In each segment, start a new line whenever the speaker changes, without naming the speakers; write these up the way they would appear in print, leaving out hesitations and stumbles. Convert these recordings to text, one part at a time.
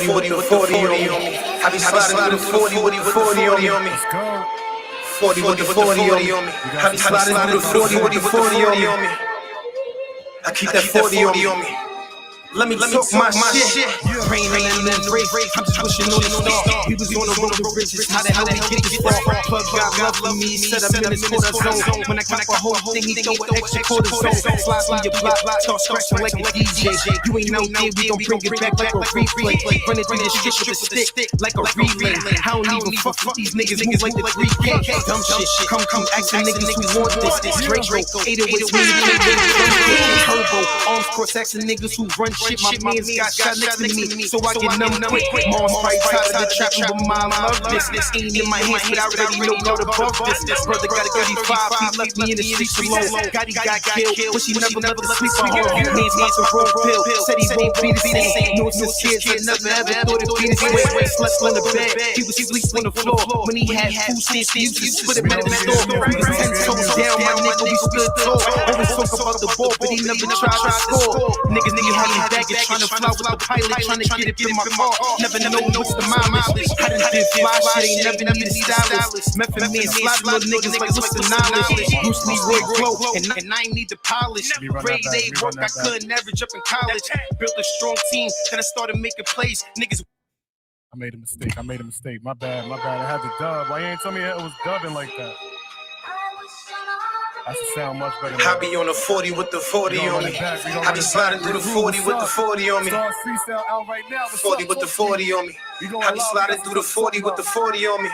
40 with the 40 on me. I be sliding through the 40 with the 40 on me. 40 with the 40 on me. I be sliding through the 40 with the 40 on me. I keep that 40 on me. Let me talk my shit. Rain and then break. I'm just wishing on the star. We was on the road to riches. How the hell we get this far? Plug got love for me. Set up in his quarter zone. When I got the whole thing, he throw an extra quarter zone. Slide through your block, start scratching like a DJ. You ain't out there, we gon' bring it back like a replay. Running through this shit with a stick like a relay. I don't even fuck with these niggas move like the 3K. Dumb shit, come asking niggas who want this. Draco, 808s, turbo, arms cross asking niggas who run shit. My man's got shot next to me, so I get numb quick. Mom's right side of the trap, but mom love this. Ain't in my hands, but I already know not above this. Brother got a 35, he left me in the streets alone. Gotti got killed, but she never let the sleep on home. Man's got the wrong pill, said he won't be the same. Knows his kids, I never ever thought it'd be the same. Slept on the bed, he was asleep on the floor. When he had food stamps, he used to split him at the store. We was 10 toes down, my nigga, we stood tall. Always talk about the ball, but he never tried to score. Niggas had his baggage, trying to fly with the pilot, trying to get it in my car. Never know what's the mileage. I done did fly shit, ain't never needed stylist. Method man, slide little niggas like what's the knowledge? Bruce Lee, Roy Glow, and I ain't need the polish. Grade A work, I couldn't average up in college. Built a strong team, then I started making plays. Niggas.
I made a mistake. My bad. I had the dub. Why you ain't tell me it was dubbing like that? That should sound much better.
I be on the 40 with the 40 on me. I be sliding through the 40 with the 40 on me. 40 with the 40 on me. I be sliding through the 40 with the 40 on me.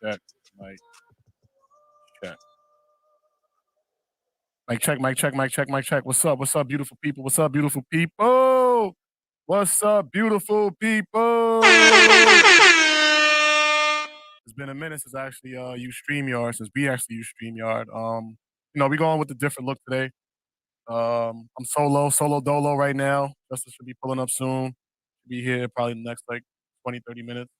Check. Mic check. What's up, beautiful people? It's been a minute since I actually used StreamYard, since we actually used StreamYard. We going with a different look today. I'm solo dolo right now. Justin should be pulling up soon. Should be here probably in the next like 20, 30 minutes.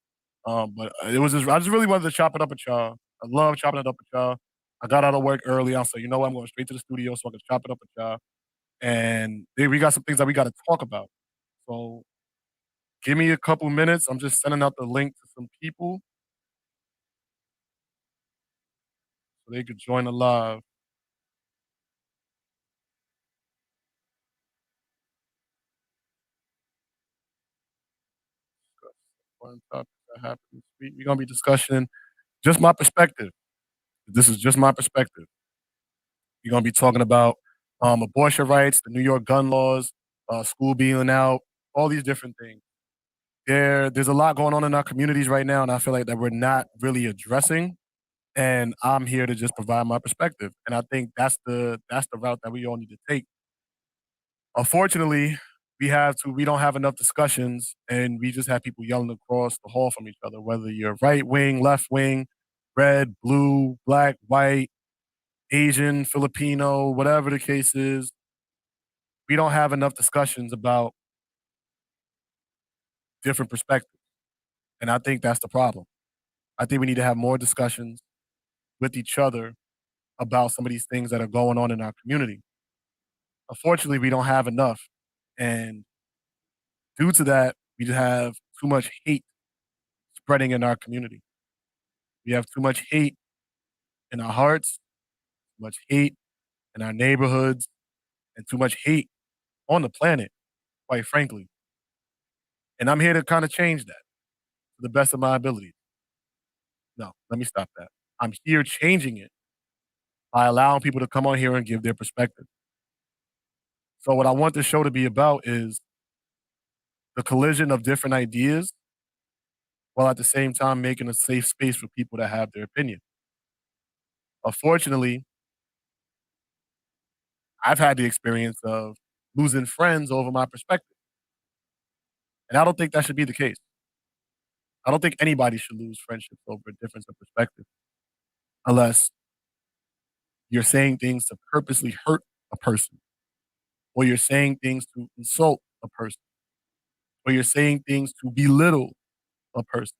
But I just really wanted to chop it up with y'all. I love chopping it up with y'all. I got out of work early. I was like, you know what? I'm going straight to the studio so I can chop it up with y'all. And we got some things that we got to talk about. So Give me a couple minutes. I'm just sending out the link to some people so they could join the live. One topic that happened this week. We're gonna be discussing just my perspective. This is just my perspective. We're gonna be talking about abortion rights, the New York gun laws, school being out, all these different things. There's a lot going on in our communities right now, and I feel like that we're not really addressing. And I'm here to just provide my perspective. And I think that's the route that we all need to take. Unfortunately, we don't have enough discussions, and we just have people yelling across the hall from each other, whether you're right wing, left wing, red, blue, black, white, Asian, Filipino, whatever the case is. We don't have enough discussions about different perspectives. And I think that's the problem. I think we need to have more discussions with each other about some of these things that are going on in our community. Unfortunately, we don't have enough. And due to that, we just have too much hate spreading in our community. We have too much hate in our hearts, too much hate in our neighborhoods, and too much hate on the planet, quite frankly. And I'm here to kind of change that to the best of my ability. No, let me stop that. I'm here changing it by allowing people to come on here and give their perspective. So, what I want this show to be about is the collision of different ideas while at the same time making a safe space for people to have their opinion. Unfortunately, I've had the experience of losing friends over my perspective. And I don't think that should be the case. I don't think anybody should lose friendships over a difference of perspective unless you're saying things to purposely hurt a person, or you're saying things to insult a person, or you're saying things to belittle a person.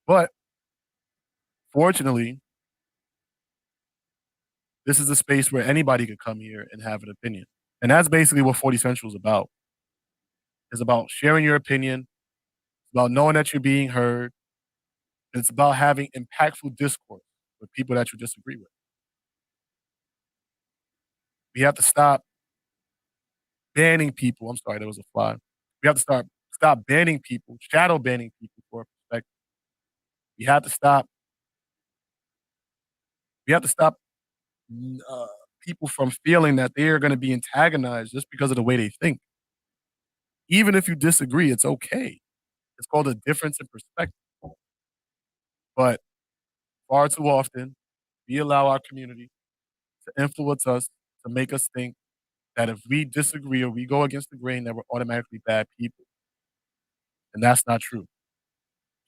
But fortunately, this is a space where anybody could come here and have an opinion. And that's basically what 40 Central is about. It's about sharing your opinion, it's about knowing that you're being heard, and it's about having impactful discourse with people that you disagree with. We have to stop banning people. I'm sorry, there was a fly. We have to stop banning people, shadow banning people for a perspective. We have to stop. We have to stop uh, people from feeling that they are going to be antagonized just because of the way they think. Even if you disagree, it's okay. It's called a difference in perspective. But far too often, we allow our community to influence us, to make us think that if we disagree or we go against the grain, that we're automatically bad people. And that's not true.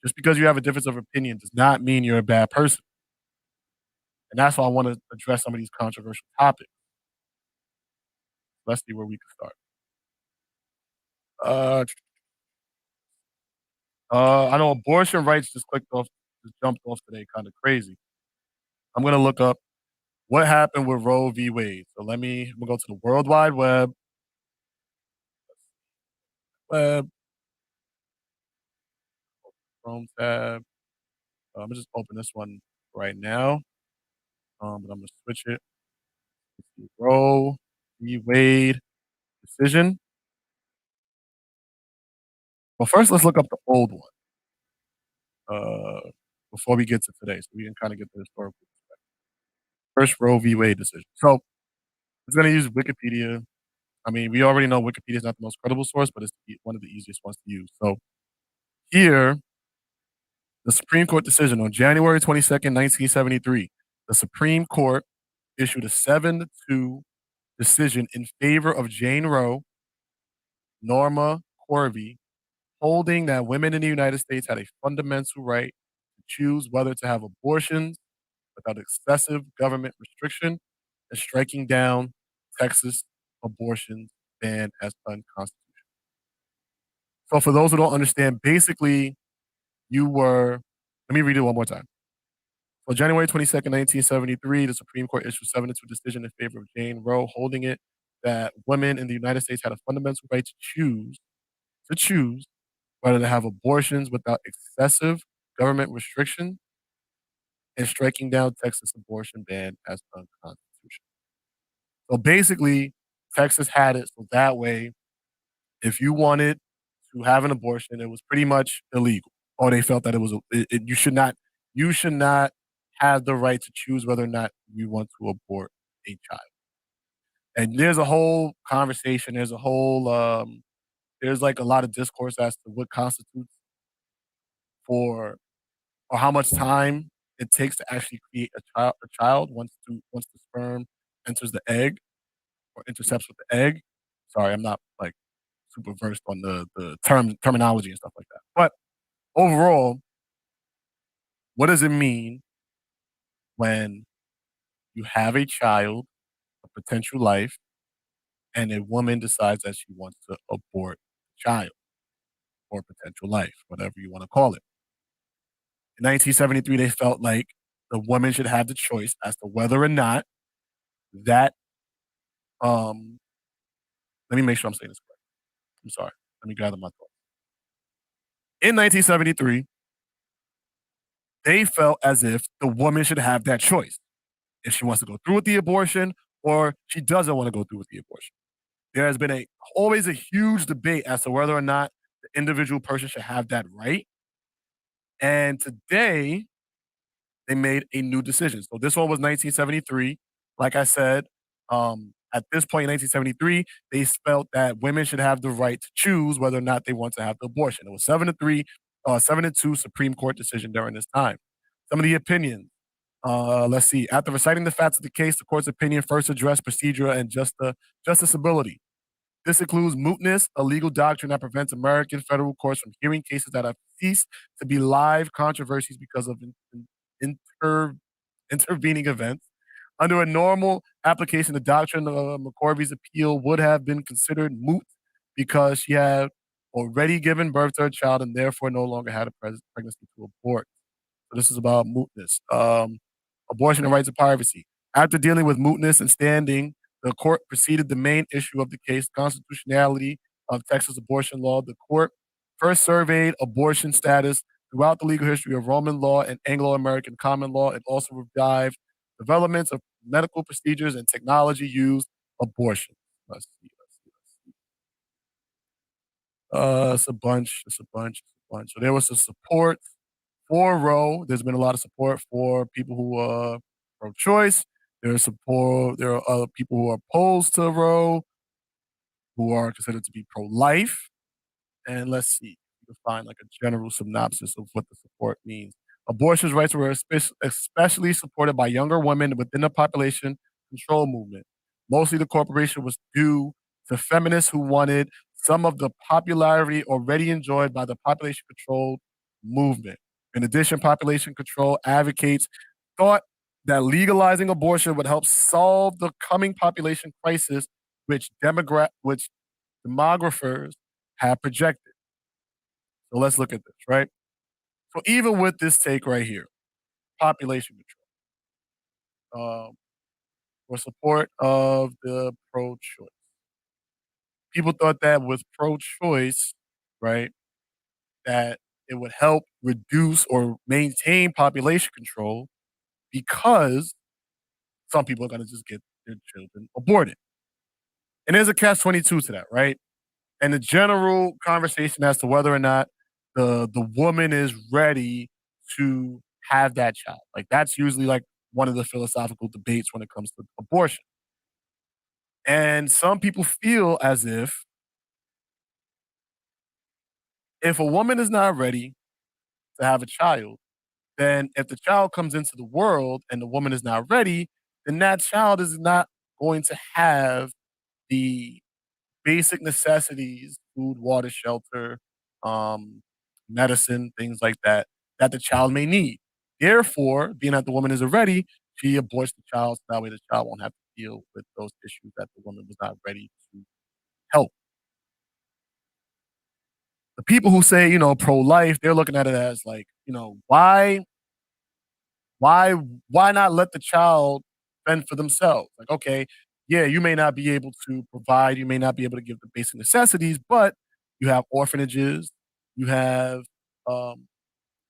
Just because you have a difference of opinion does not mean you're a bad person. And that's why I want to address some of these controversial topics. Let's see where we can start. Uh, I know abortion rights just jumped off today, kind of crazy. I'm gonna look up what happened with Roe v. Wade. So I'm gonna go to the World Wide Web, Chrome tab. I'm gonna just open this one right now. But I'm gonna switch it. Let's see, Roe v. Wade decision. Well, first let's look up the old one before we get to today, so we can kind of get the historical perspective. First Roe v. Wade decision. So it's gonna use Wikipedia. I mean, we already know Wikipedia is not the most credible source, but it's one of the easiest ones to use. So here, the Supreme Court decision on January 22nd, 1973, the Supreme Court issued a 7-2 decision in favor of Jane Roe, Norma Corby, holding that women in the United States had a fundamental right to choose whether to have abortions without excessive government restriction and striking down Texas abortion ban as unconstitutional. So for those who don't understand, basically let me read it one more time. On January 22nd, 1973, the Supreme Court issued a 7-2 decision in favor of Jane Roe, holding it that women in the United States had a fundamental right to choose to choose whether to have abortions without excessive government restriction and striking down Texas abortion ban as unconstitutional. So basically, Texas had it so that way, if you wanted to have an abortion, it was pretty much illegal, or they felt that it was you should not have the right to choose whether or not you want to abort a child. And there's a whole conversation. There's like a lot of discourse as to what constitutes for or how much time it takes to actually create a child once the sperm enters the egg or intercepts with the egg. Sorry, I'm not like super versed on the terminology and stuff like that. But overall, what does it mean when you have a child, a potential life, and a woman decides that she wants to abort the child or potential life, whatever you want to call it? In 1973, they felt like the woman should have the choice as to whether or not that um let me make sure I'm saying this correct. I'm sorry. Let me gather my thoughts. In 1973, they felt as if the woman should have that choice if she wants to go through with the abortion or she doesn't want to go through with the abortion. There has been always a huge debate as to whether or not the individual person should have that right. And today, they made a new decision. So this one was 1973. Like I said, at this point in 1973, they felt that women should have the right to choose whether or not they want to have the abortion. It was 7-3, 7-2 Supreme Court decision during this time. Some of the opinions. Let's see. After reciting the facts of the case, the court's opinion first addressed procedure and justiciability. This includes mootness, a legal doctrine that prevents American federal courts from hearing cases that have ceased to be live controversies because of inter- intervening events. Under a normal application, the doctrine of McCorvey's appeal would have been considered moot because she had already given birth to her child and therefore no longer had a pregnancy to abort. So this is about mootness. Abortion and rights of privacy. After dealing with mootness and standing, the court proceeded the main issue of the case, constitutionality of Texas abortion law. The court first surveyed abortion status throughout the legal history of Roman law and Anglo-American common law. It also revived developments of medical procedures and technology used abortion. Let's see, let's see, let's see. It's a bunch, it's a bunch, it's a bunch. So there was some support for Roe. There's been a lot of support for people who are pro-choice. There's support. There are other people who are opposed to Roe, who are considered to be pro-life. And let's see, you can find like a general synopsis of what the support means. Abortion rights were especially supported by younger women within the population control movement. Mostly the corporation was due to feminists who wanted some of the popularity already enjoyed by the population control movement. In addition, population control advocates thought that legalizing abortion would help solve the coming population crisis, which demographers have projected. So let's look at this, right? So even with this take right here, population control, for support of the pro-choice. People thought that with pro-choice, right, that it would help reduce or maintain population control because some people are going to just get their children aborted. And there's a catch-22 to that, right? And the general conversation as to whether or not the woman is ready to have that child. Like that's usually like one of the philosophical debates when it comes to abortion. And some people feel as if a woman is not ready to have a child, then if the child comes into the world and the woman is not ready, then that child is not going to have the basic necessities, food, water, shelter, um, medicine, things like that, that the child may need. Therefore, being that the woman isn't ready, she aborts the child so that way the child won't have to deal with those issues that the woman was not ready to help. The people who say, pro-life, they're looking at it as like, why why not let the child fend for themselves? Like, okay, yeah, you may not be able to provide, you may not be able to give the basic necessities, but You have orphanages. You have um,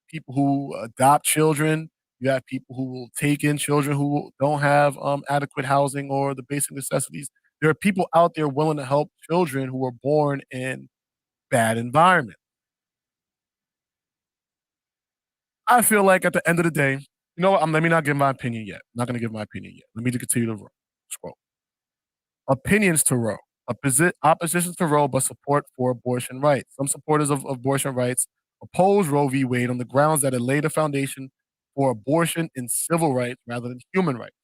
people who adopt children. You have people who will take in children who don't have adequate housing or the basic necessities. There are people out there willing to help children who were born in bad environments. I feel like at the end of the day, you know what? Let me not give my opinion yet. I'm not going to give my opinion yet. Let me just continue to scroll. Opinions to Roe. Opposition to Roe, but support for abortion rights. Some supporters of abortion rights oppose Roe v. Wade on the grounds that it laid a foundation for abortion in civil rights rather than human rights,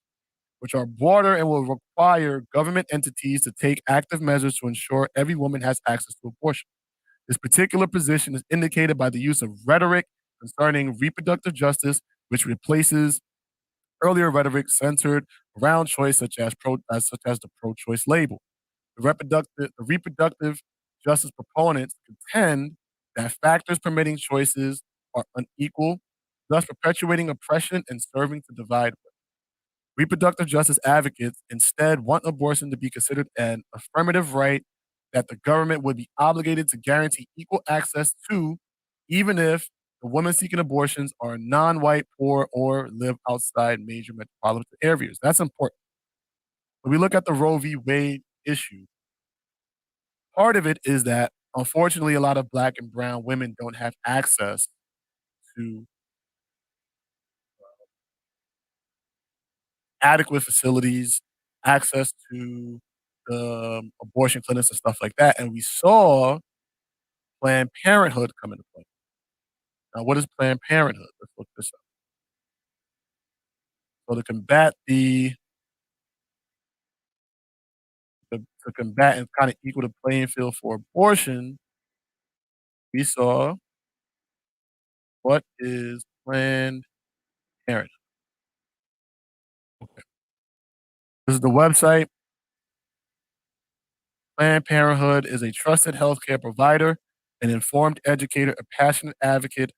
which are broader and will require government entities to take active measures to ensure every woman has access to abortion. This particular position is indicated by the use of rhetoric concerning reproductive justice, which replaces earlier rhetoric centered around choice, such as the pro-choice label. The reproductive justice proponents contend that factors permitting choices are unequal, thus perpetuating oppression and serving to divide. Reproductive justice advocates instead want abortion to be considered an affirmative right that the government would be obligated to guarantee equal access to, even if the women seeking abortions are non white, poor, or live outside major metropolitan areas. That's important. When we look at the Roe v. Wade issue, part of it is that unfortunately a lot of black and brown women don't have access to adequate facilities, access to abortion clinics and stuff like that. And we saw Planned Parenthood come into play. Now, what is Planned Parenthood? Let's look this up. So to combat and kind of equal the playing field for abortion, we saw what is Planned Parenthood. Okay. This is the website. Planned Parenthood is a trusted healthcare provider, an informed educator, a passionate advocate,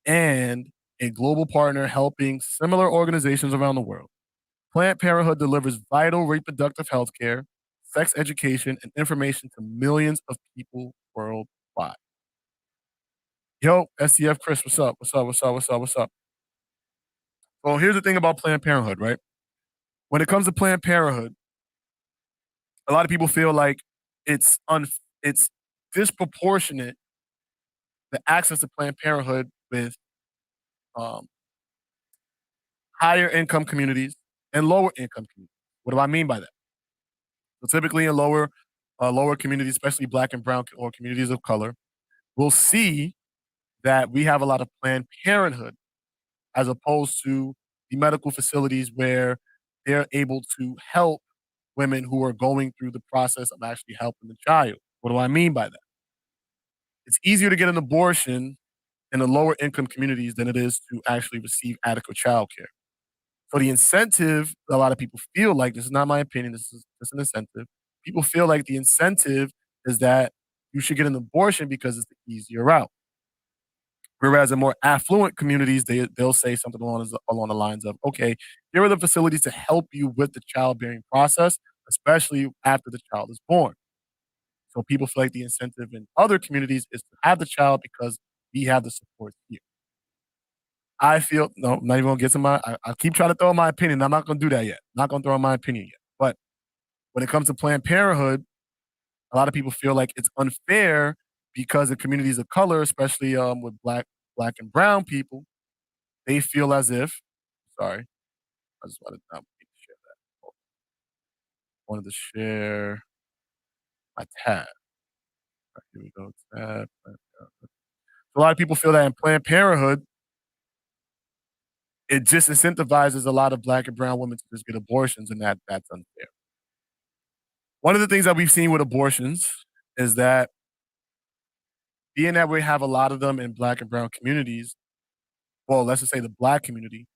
and a global partner helping similar organizations around the world. Planned Parenthood delivers vital reproductive health care, sex education, and information to millions of people worldwide. Yo, STF Chris, what's up? What's up? What's up? What's up? What's up? Well, here's the thing about Planned Parenthood, right? When it comes to Planned Parenthood, a lot of people feel like it's disproportionate the access to Planned Parenthood with um, higher income communities and lower income communities. What do I mean by that? So typically in lower communities, especially black and brown or communities of color, we'll see that we have a lot of Planned Parenthood as opposed to the medical facilities where they're able to help women who are going through the process of actually helping the child. What do I mean by that? It's easier to get an abortion in the lower income communities than it is to actually receive adequate child care. So the incentive, a lot of people feel like, this is not my opinion, this is just an incentive. People feel like the incentive is that you should get an abortion because it's the easier route. Whereas in more affluent communities, they'll say something along the lines of, okay, here are the facilities to help you with the childbearing process, especially after the child is born. So people feel like the incentive in other communities is to have the child because we have the support here. I feel no, I'm not even gonna get to I keep trying to throw in my opinion. I'm not gonna do that yet. Not gonna throw in my opinion yet. But when it comes to Planned Parenthood, a lot of people feel like it's unfair because in communities of color, especially with black and brown people, they feel as if sorry, I just wanted to share that. Wanted to share my tab. Right, here we go. Tab. So a lot of people feel that in Planned Parenthood, it just incentivizes a lot of black and brown women to just get abortions, and that's unfair. One of the things that we've seen with abortions is that being that we have a lot of them in black and brown communities, well, let's just say the black community,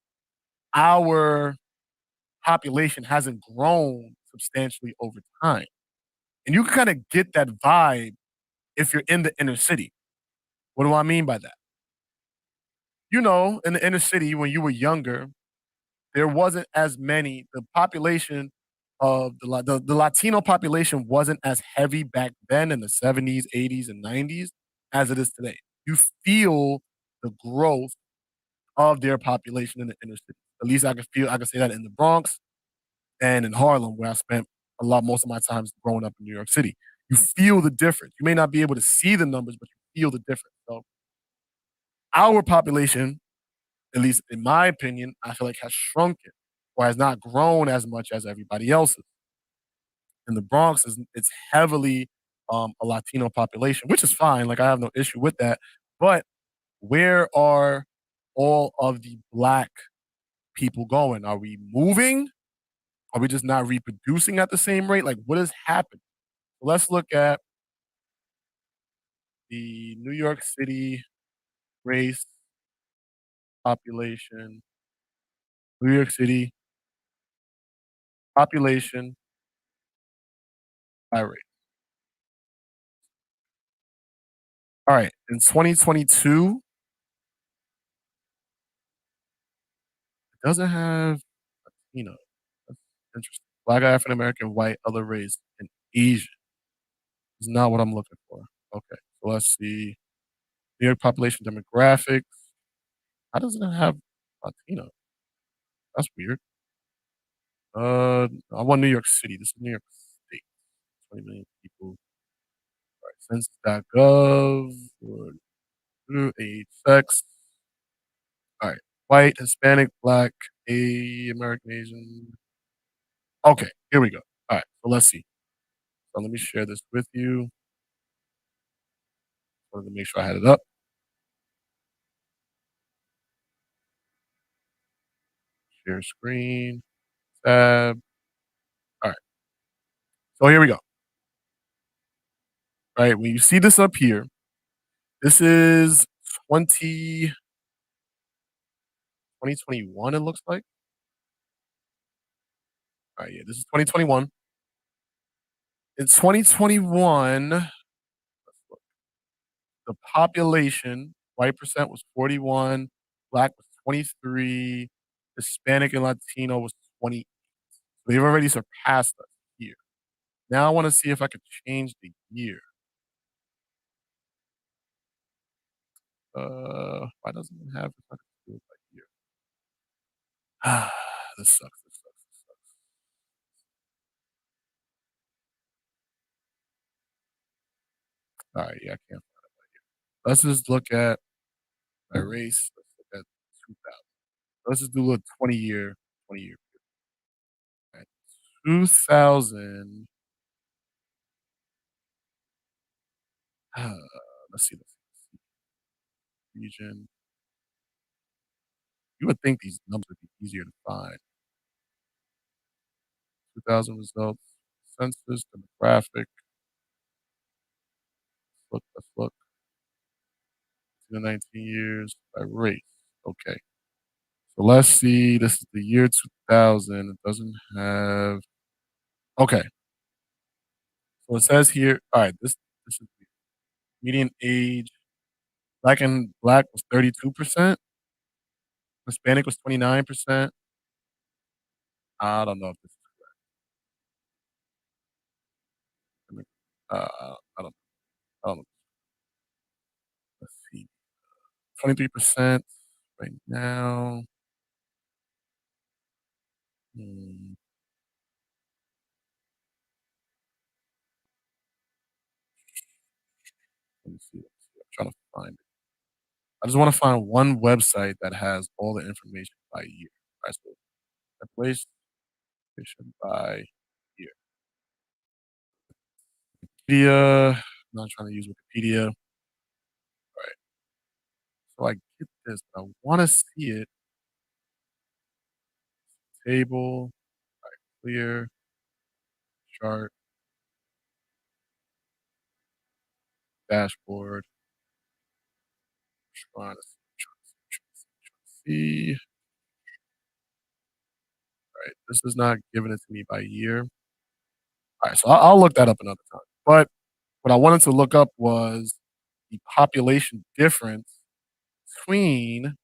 our population hasn't grown substantially over time. And you can kind of get that vibe if you're in the inner city. What do I mean by that? You know, in the inner city, when you were younger, there wasn't as many, the population of the Latino population wasn't as heavy back then in the 70s, 80s, and 90s as it is today. You feel the growth of their population in the inner city. At least I can say that in the Bronx and in Harlem, where I spent most of my times growing up in New York City. You feel the difference. You may not be able to see the numbers, but you feel the difference. So our population, at least in my opinion, I feel like has shrunken or has not grown as much as everybody else's. In the Bronx, it's heavily a Latino population, which is fine. Like I have no issue with that. But where are all of the black people going? Are we moving? Are we just not reproducing at the same rate? Like what has happened? Let's look at the New York City race population. New York City population by race. All right. In 2022, it doesn't have Latino. That's interesting. Black, African American, white, other race, and Asian is not what I'm looking for. Okay. So let's see. New York population demographics. How does it have Latino? That's weird. I want New York City. This is New York State. 20 million people. All right. Census.gov. Age, sex. All right. White, Hispanic, Black, American, Asian. Okay. Here we go. All right. So let's see. So let me share this with you. Wanted to make sure I had it up. Share screen. Tab. All right. So here we go. All right. When you see this up here, this is 2021, it looks like. All right. Yeah, this is 2021. In 2021, the population, white percent was 41, black was 23, Hispanic and Latino was 20. So they've already surpassed us here. Now I want to see if I could change the year. Why doesn't it have if I could do it by year? Ah, this sucks. This sucks. This sucks. All right, yeah, I can't find it by year. Let's just look at my race. Let's look at 2000. Let's just do a 20 year, 20 year. All right. 2000. Uh, let's see. Let's see. Region. You would think these numbers would be easier to find. 2000 results, census, demographic. Let's look. The 19 years by race. Okay. So let's see. This is the year 2000. It doesn't have. Okay. So it says here. All right. This is the median age. Black was 32%. Hispanic was 29%. I don't know if this is correct. I don't. I don't know. Let's see. 23% right now. Hmm. Let me see. I'm trying to find it. I just want to find one website that has all the information by year. All right, so population by year. Wikipedia. I'm not trying to use Wikipedia. All right. So I get this, but I want to see it. Table, clear, chart, dashboard. Trying to see. All right. This is not giving it to me by year. All right. So I'll look that up another time. But what I wanted to look up was the population difference between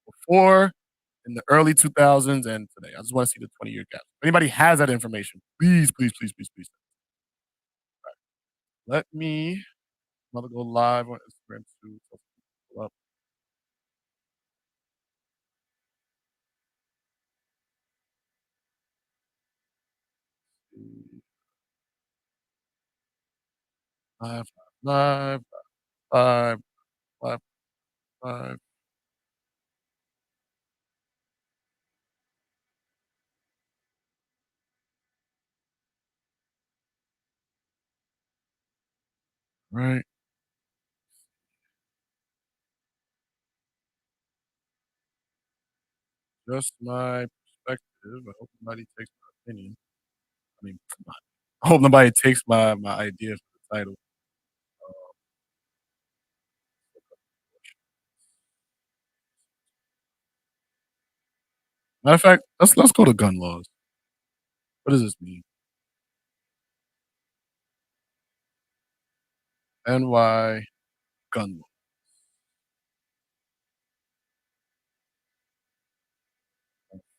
before in the early 2000s and today. I just want to see the 20-year gap. If anybody has that information, please, please, please, please, please. Let me I'm go live on Instagram too. So pull up the live, live, live, live, live. Right. Just my perspective. I hope nobody takes my opinion. I mean, I hope nobody takes my idea for the title. Matter of fact, let's go to gun laws. What does this mean? NY gun law.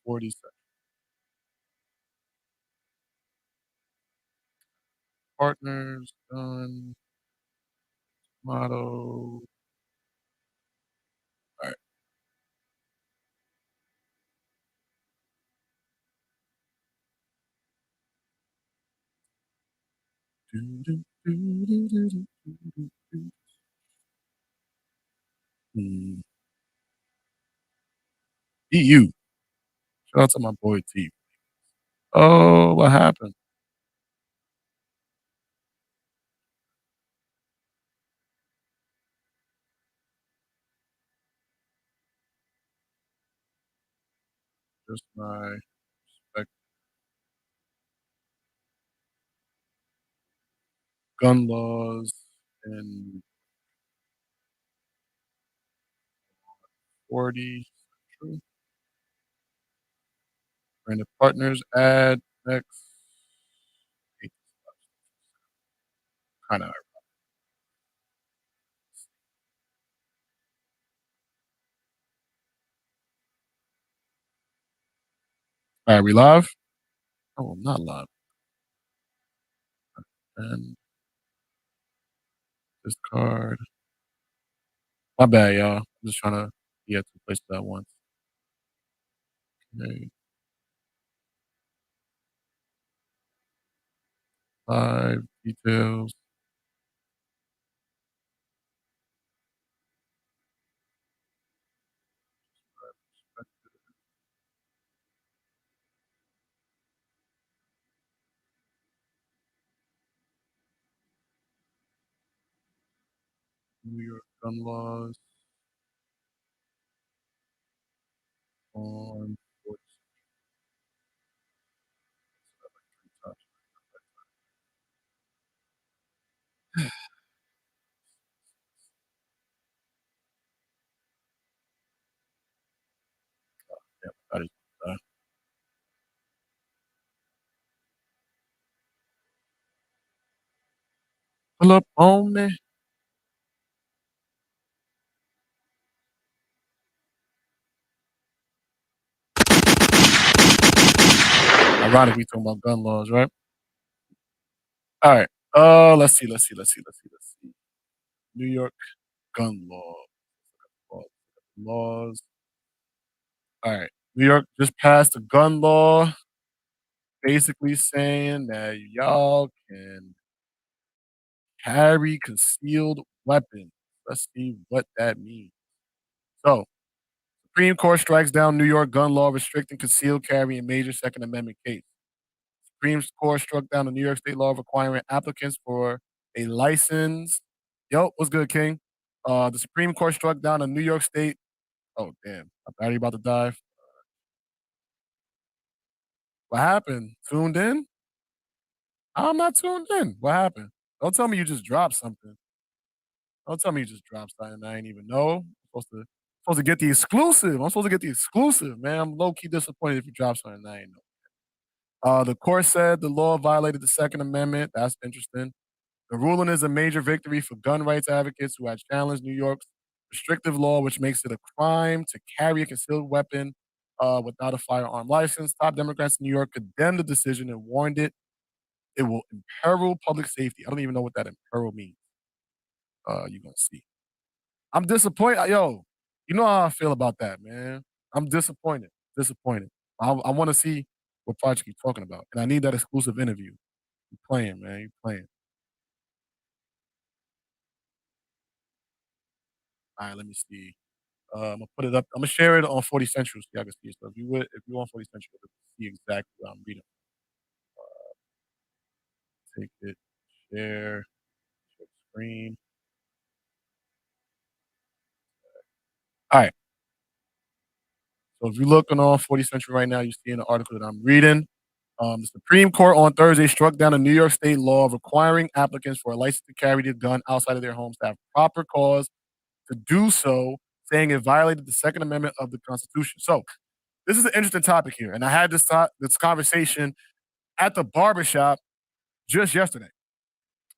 40 partners, gun, motto. All right. Do, do, do, do, do, do, do, do. Hmm. EU. Shout out to my boy T. Oh, what happened? Just my respect. Gun laws in 40 Central. Branded partners add next. Kind of. All right, we live? Oh, I'm not live. And this card. My bad, y'all. I'm just trying to be at two places at once. Okay. Live details. New York gun laws on 40 touch. Yeah, that is pull up on me. Ironic, we talking about gun laws, right? All right. Let's see, let's see, let's see, let's see, let's see. New York gun laws. All right. New York just passed a gun law basically saying that y'all can carry concealed weapons. Let's see what that means. So, Supreme Court strikes down New York gun law restricting concealed carry in major Second Amendment case. Supreme Court struck down the New York State law requiring applicants for a license. Yo, what's good, King? The Supreme Court struck down a New York State. Oh, damn. My battery about to die. What happened? Tuned in? I'm not tuned in. What happened? Don't tell me you just dropped something. Don't tell me you just dropped something I ain't even know. I'm supposed to get the exclusive. I'm supposed to get the exclusive, man. I'm low key disappointed if you drop something I ain't know. The court said the law violated the Second Amendment. That's interesting. The ruling is a major victory for gun rights advocates who had challenged New York's restrictive law, which makes it a crime to carry a concealed weapon without a firearm license. Top Democrats in New York condemned the decision and warned it will imperil public safety. I don't even know what that imperil means. You're gonna see. I'm disappointed. Yo, you know how I feel about that, man. I'm disappointed. Disappointed. I want to see what project you're talking about, and I need that exclusive interview. You playing, man. You playing. All right, let me see. I'm gonna put it up. I'm gonna share it on 40 Central so y'all can see it. So if you want 40 Central, you can see exactly what I'm reading. Take it, share screen. All right. So if you're looking on 40 Central right now, you see in the article that I'm reading. The Supreme Court on Thursday struck down a New York State law requiring applicants for a license to carry the gun outside of their homes to have proper cause to do so, saying it violated the Second Amendment of the Constitution. So this is an interesting topic here, and I had this conversation at the barbershop just yesterday.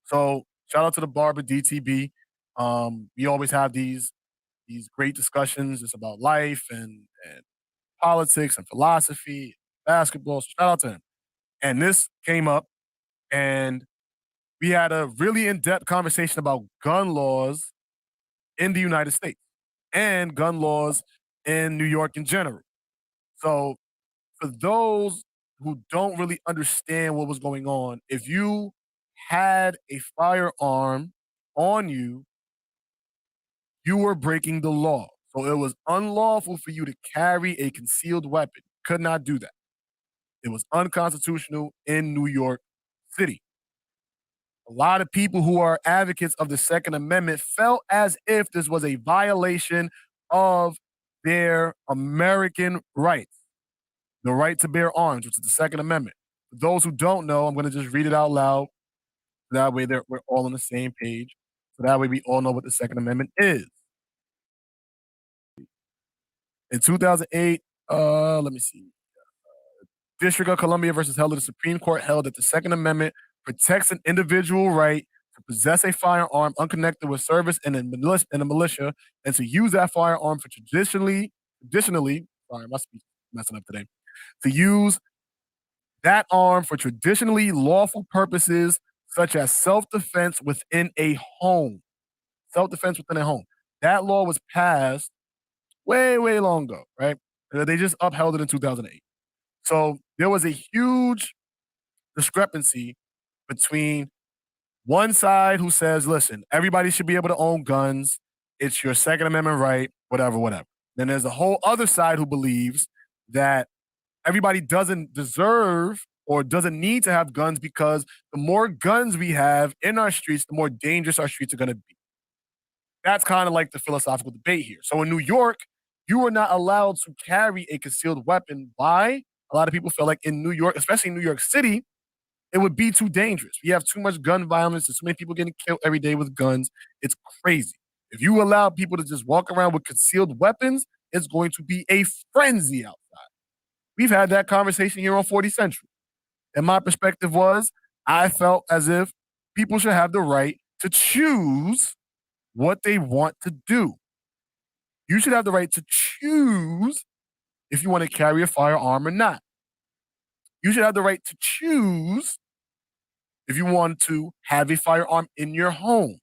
So shout out to the barber DTB. We always have these great discussions. It's about life and politics and philosophy, basketball. So shout out to him. And this came up, and we had a really in-depth conversation about gun laws in the United States and gun laws in New York in general. So for those who don't really understand what was going on, if you had a firearm on you, you were breaking the law. So it was unlawful for you to carry a concealed weapon. Could not do that. It was unconstitutional in New York City. A lot of people who are advocates of the Second Amendment felt as if this was a violation of their American rights, the right to bear arms, which is the Second Amendment. For those who don't know, I'm going to just read it out loud. That way we're all on the same page. So that way we all know what the Second Amendment is. In 2008, let me see. District of Columbia versus Heller, the Supreme Court held that the Second Amendment protects an individual right to possess a firearm unconnected with service in a militia and to use that firearm for traditionally, sorry, I must be messing up today, to use that arm for traditionally lawful purposes such as self-defense within a home. Self-defense within a home. That law was passed way, way long ago, right? They just upheld it in 2008. So there was a huge discrepancy between one side who says, listen, everybody should be able to own guns. It's your Second Amendment right, whatever, whatever. Then there's a whole other side who believes that everybody doesn't deserve or doesn't need to have guns because the more guns we have in our streets, the more dangerous our streets are going to be. That's kind of like the philosophical debate here. So in New York, you are not allowed to carry a concealed weapon. Why? A lot of people feel like in New York, especially in New York City, it would be too dangerous. We have too much gun violence. There's too many people getting killed every day with guns. It's crazy. If you allow people to just walk around with concealed weapons, it's going to be a frenzy outside. We've had that conversation here on 40 Central. And my perspective was, I felt as if people should have the right to choose what they want to do. You should have the right to choose if you want to carry a firearm or not. You should have the right to choose if you want to have a firearm in your home.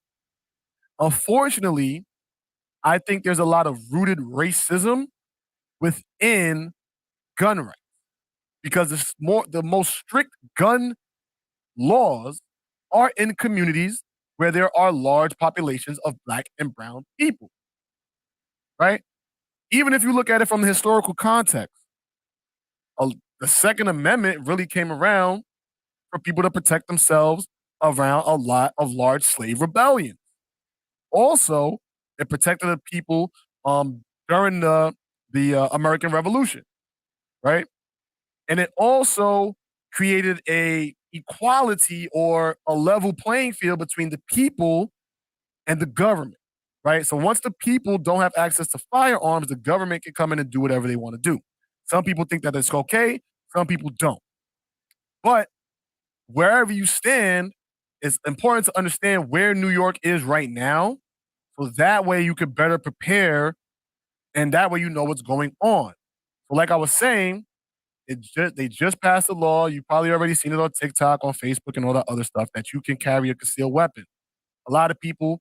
Unfortunately, I think there's a lot of rooted racism within gun rights because the most strict gun laws are in communities where there are large populations of Black and brown people, right? Even if you look at it from the historical context, the Second Amendment really came around for people to protect themselves around a lot of large slave rebellions. Also, it protected the people during the American Revolution, right? And it also created a equality or a level playing field between the people and the government, right? So once the people don't have access to firearms, the government can come in and do whatever they want to do. Some people think that it's okay, some people don't. But wherever you stand, it's important to understand where New York is right now. So that way you can better prepare and that way you know what's going on. So like I was saying, they just passed a law. You probably already seen it on TikTok, on Facebook, and all that other stuff that you can carry a concealed weapon. A lot of people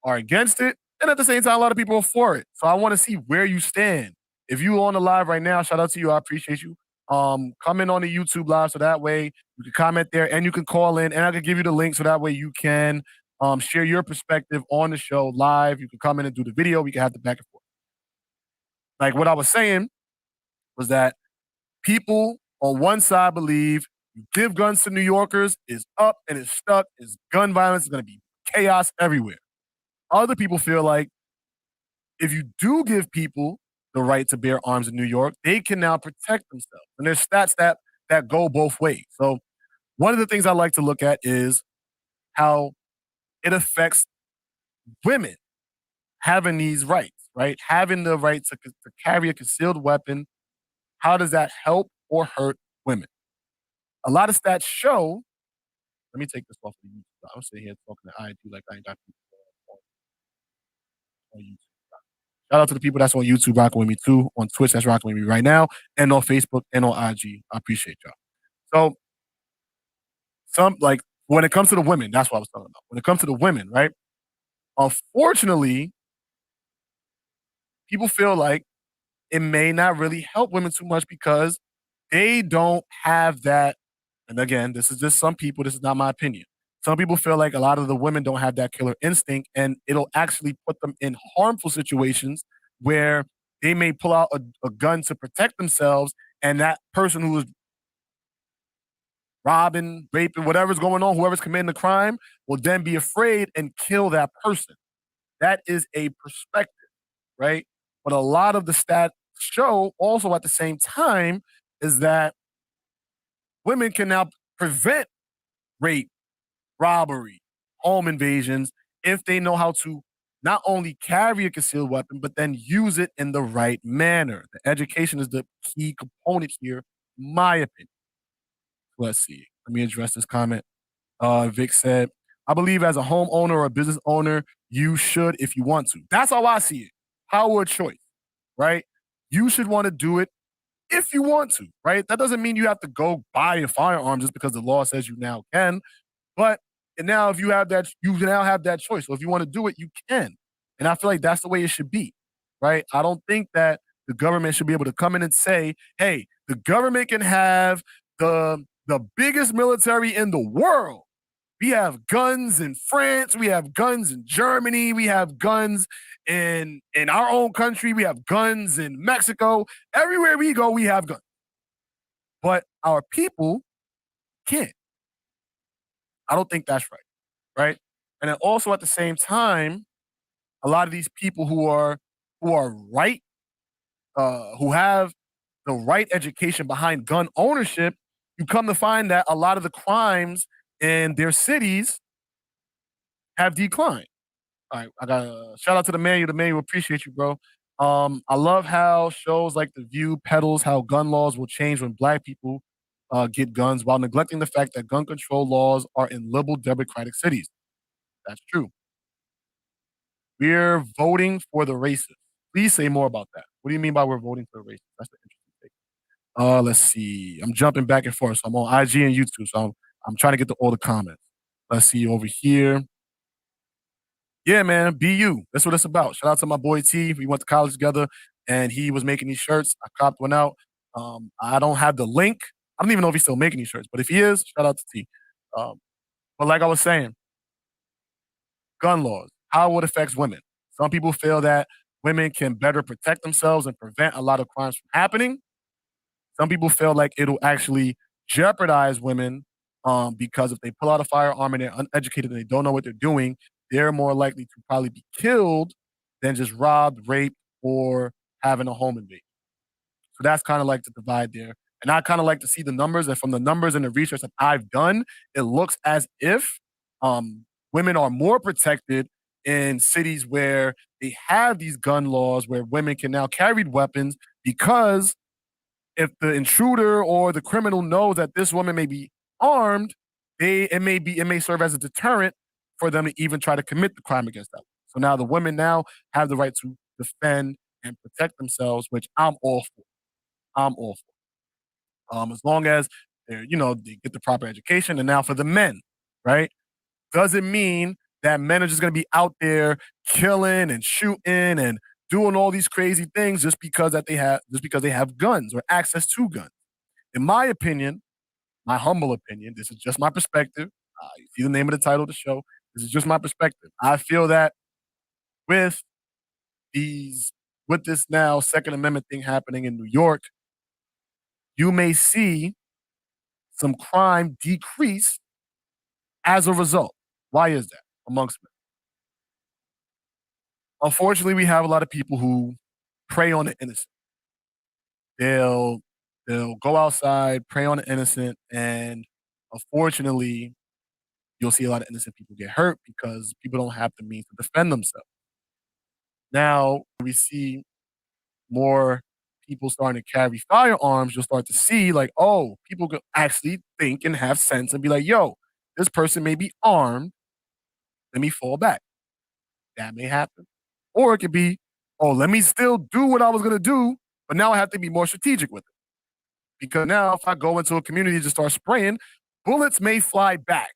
are against it, and at the same time, a lot of people are for it. So I want to see where you stand. If you on the live right now, shout out to you. I appreciate you. Come in on the YouTube live so that way you can comment there and you can call in, and I can give you the link so that way you can share your perspective on the show live. You can come in and do the video. We can have the back and forth. Like what I was saying was that people on one side believe you give guns to New Yorkers is up and it's stuck, is gun violence is going to be chaos everywhere. Other people feel like if you do give people the right to bear arms in New York, they can now protect themselves. And there's stats that go both ways. So one of the things I like to look at is how it affects women having these rights, right? Having the right to carry a concealed weapon. How does that help or hurt women? A lot of stats show. Let me take this off of YouTube. I'm sitting here talking to IG like I ain't got people on YouTube. Shout out to the people that's on YouTube rocking with me too, on Twitch that's rocking with me right now, and on Facebook and on IG. I appreciate y'all. So, when it comes to the women, that's what I was talking about. When it comes to the women, right? Unfortunately, people feel like it may not really help women too much because they don't have that. And again, this is just some people. This is not my opinion. Some people feel like a lot of the women don't have that killer instinct, and it'll actually put them in harmful situations where they may pull out a gun to protect themselves, and that person who is robbing, raping, whatever's going on, whoever's committing the crime, will then be afraid and kill that person. That is a perspective, right? But a lot of the stats show also at the same time is that women can now prevent rape, robbery, home invasions if they know how to not only carry a concealed weapon, but then use it in the right manner. The education is the key component here, in my opinion. Let's see. Let me address this comment. Vic said, I believe as a homeowner or a business owner, you should if you want to. That's how I see it. Power of choice, right? You should want to do it if you want to, right? That doesn't mean you have to go buy a firearm just because the law says you now can. But and now if you have that, you now have that choice. So if you want to do it, you can. And I feel like that's the way it should be, right? I don't think that the government should be able to come in and say, hey, the government can have the biggest military in the world. We have guns in France. We have guns in Germany. We have guns in our own country. We have guns in Mexico. Everywhere we go, we have guns. But our people can't. I don't think that's right? And then also at the same time, a lot of these people who are right, who have the right education behind gun ownership, you come to find that a lot of the crimes in their cities have declined. All right, I got a shout out to the manual. The manual, appreciate you, bro. I love how shows like The View peddles how gun laws will change when Black people get guns, while neglecting the fact that gun control laws are in liberal democratic cities. That's true. We're voting for the racists. Please say more about that. What do you mean by we're voting for the racists? That's the interesting thing. Let's see. I'm jumping back and forth. So I'm on IG and YouTube. So I'm trying to get to all the comments. Let's see over here. Yeah, man, be you. That's what it's about. Shout out to my boy T. We went to college together, and he was making these shirts. I copped one out. I don't have the link. I don't even know if he's still making these shirts, but if he is, shout out to T. But like I was saying, gun laws, how it affects women. Some people feel that women can better protect themselves and prevent a lot of crimes from happening. Some people feel like it'll actually jeopardize women because if they pull out a firearm and they're uneducated and they don't know what they're doing, they're more likely to probably be killed than just robbed, raped, or having a home invasion. So that's kind of like the divide there. And I kind of like to see the numbers. And from the numbers and the research that I've done, it looks as if women are more protected in cities where they have these gun laws, where women can now carry weapons, because if the intruder or the criminal knows that this woman may be armed, it may serve as a deterrent for them to even try to commit the crime against them. So now the women now have the right to defend and protect themselves, which I'm all for. I'm all for. As long as they get the proper education. And now for the men, right? Doesn't mean that men are just going to be out there killing and shooting and doing all these crazy things just because they have guns or access to guns. In my opinion, my humble opinion, this is just my perspective. You see the name of the title of the show. This is just my perspective. I feel that with these with this now Second Amendment thing happening in New York, you may see some crime decrease as a result. Why is that amongst men? Unfortunately, we have a lot of people who prey on the innocent. They'll they'll go outside, prey on the innocent, and unfortunately, you'll see a lot of innocent people get hurt because people don't have the means to defend themselves. Now, we see more people starting to carry firearms, you'll start to see like, oh, people could actually think and have sense and be like, yo, this person may be armed. Let me fall back. That may happen. Or it could be, oh, let me still do what I was gonna do, but now I have to be more strategic with it. Because now if I go into a community and just start spraying, bullets may fly back.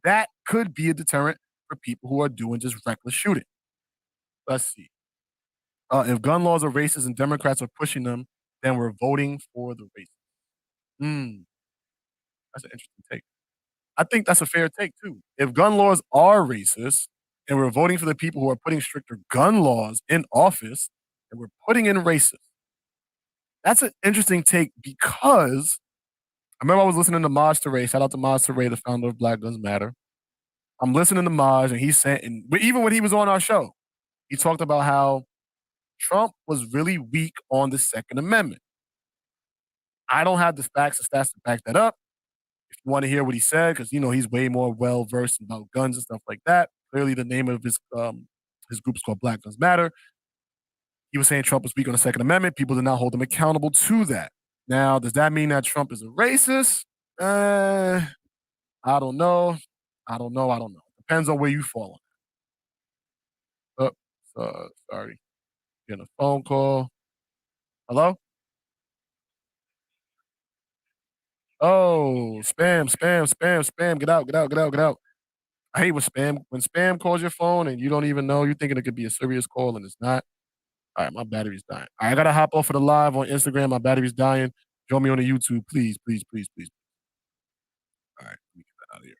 That could be a deterrent for people who are doing just reckless shooting. Let's see. If gun laws are racist and Democrats are pushing them, then we're voting for the racist. Hmm, that's an interesting take. I think that's a fair take too. If gun laws are racist and we're voting for the people who are putting stricter gun laws in office and we're putting in racist, that's an interesting take because I remember I was listening to Maj Toure. Shout out to Maj Toure, the founder of Black Guns Matter. I'm listening to Maj, and he's saying, but even when he was on our show, he talked about how Trump was really weak on the Second Amendment. I don't have the facts and stats to back that up. If you want to hear what he said, because he's way more well versed about guns and stuff like that. Clearly, the name of his group is called Black Guns Matter. He was saying Trump was weak on the Second Amendment. People did not hold him accountable to that. Now, does that mean that Trump is a racist? I don't know. I don't know. Depends on where you fall on. Sorry. Getting a phone call. Hello? Oh, spam, spam, spam, spam. Get out, get out, get out, get out. I hate when spam calls your phone and you don't even know. You're thinking it could be a serious call and it's not. All right, my battery's dying. I gotta hop off for the live on Instagram. My battery's dying. Join me on the YouTube, please, please, please, please. All right, let me get that out of here.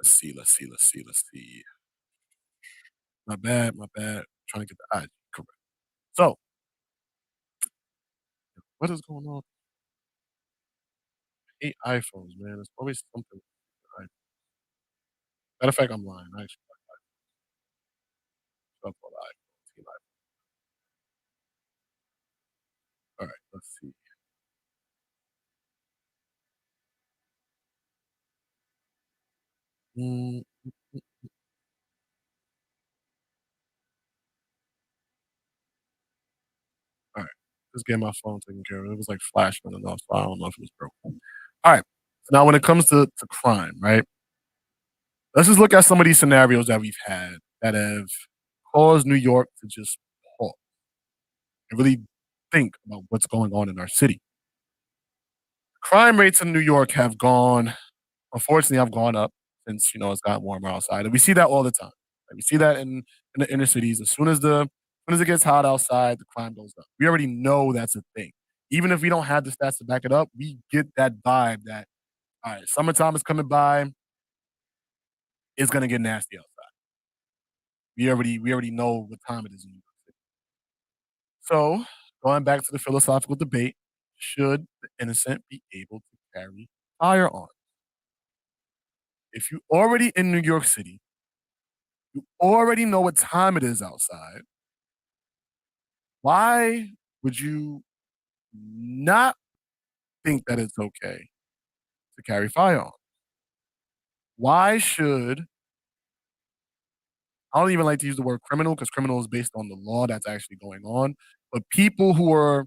Let's see, let's see, let's see, let's see. My bad, my bad. Trying to get the ID correct. So, what is going on? I hate iPhones, man. There's always something. Matter of fact, I'm lying. I actually like iPhones. So I Team iPhone. All right, let's see. Mm, all right, just get my phone taken care of. It was like flashing and off, so I don't know if it was broken. All right. So now, when it comes to crime, right? Let's just look at some of these scenarios that we've had that have caused New York to just pause and really think about what's going on in our city. Crime rates in New York have gone, unfortunately, have gone up since it's gotten warmer outside, and we see that all the time. Like, we see that in the inner cities. As soon as it gets hot outside, the crime goes up. We already know that's a thing. Even if we don't have the stats to back it up, we get that vibe that all right, summertime is coming by. It's gonna get nasty outside. We already know what time it is in New York City. So going back to the philosophical debate, should the innocent be able to carry firearms? If you already in New York City, you already know what time it is outside. Why would you not think that it's okay to carry firearms? Why should I don't even like to use the word criminal because criminal is based on the law that's actually going on, but people who are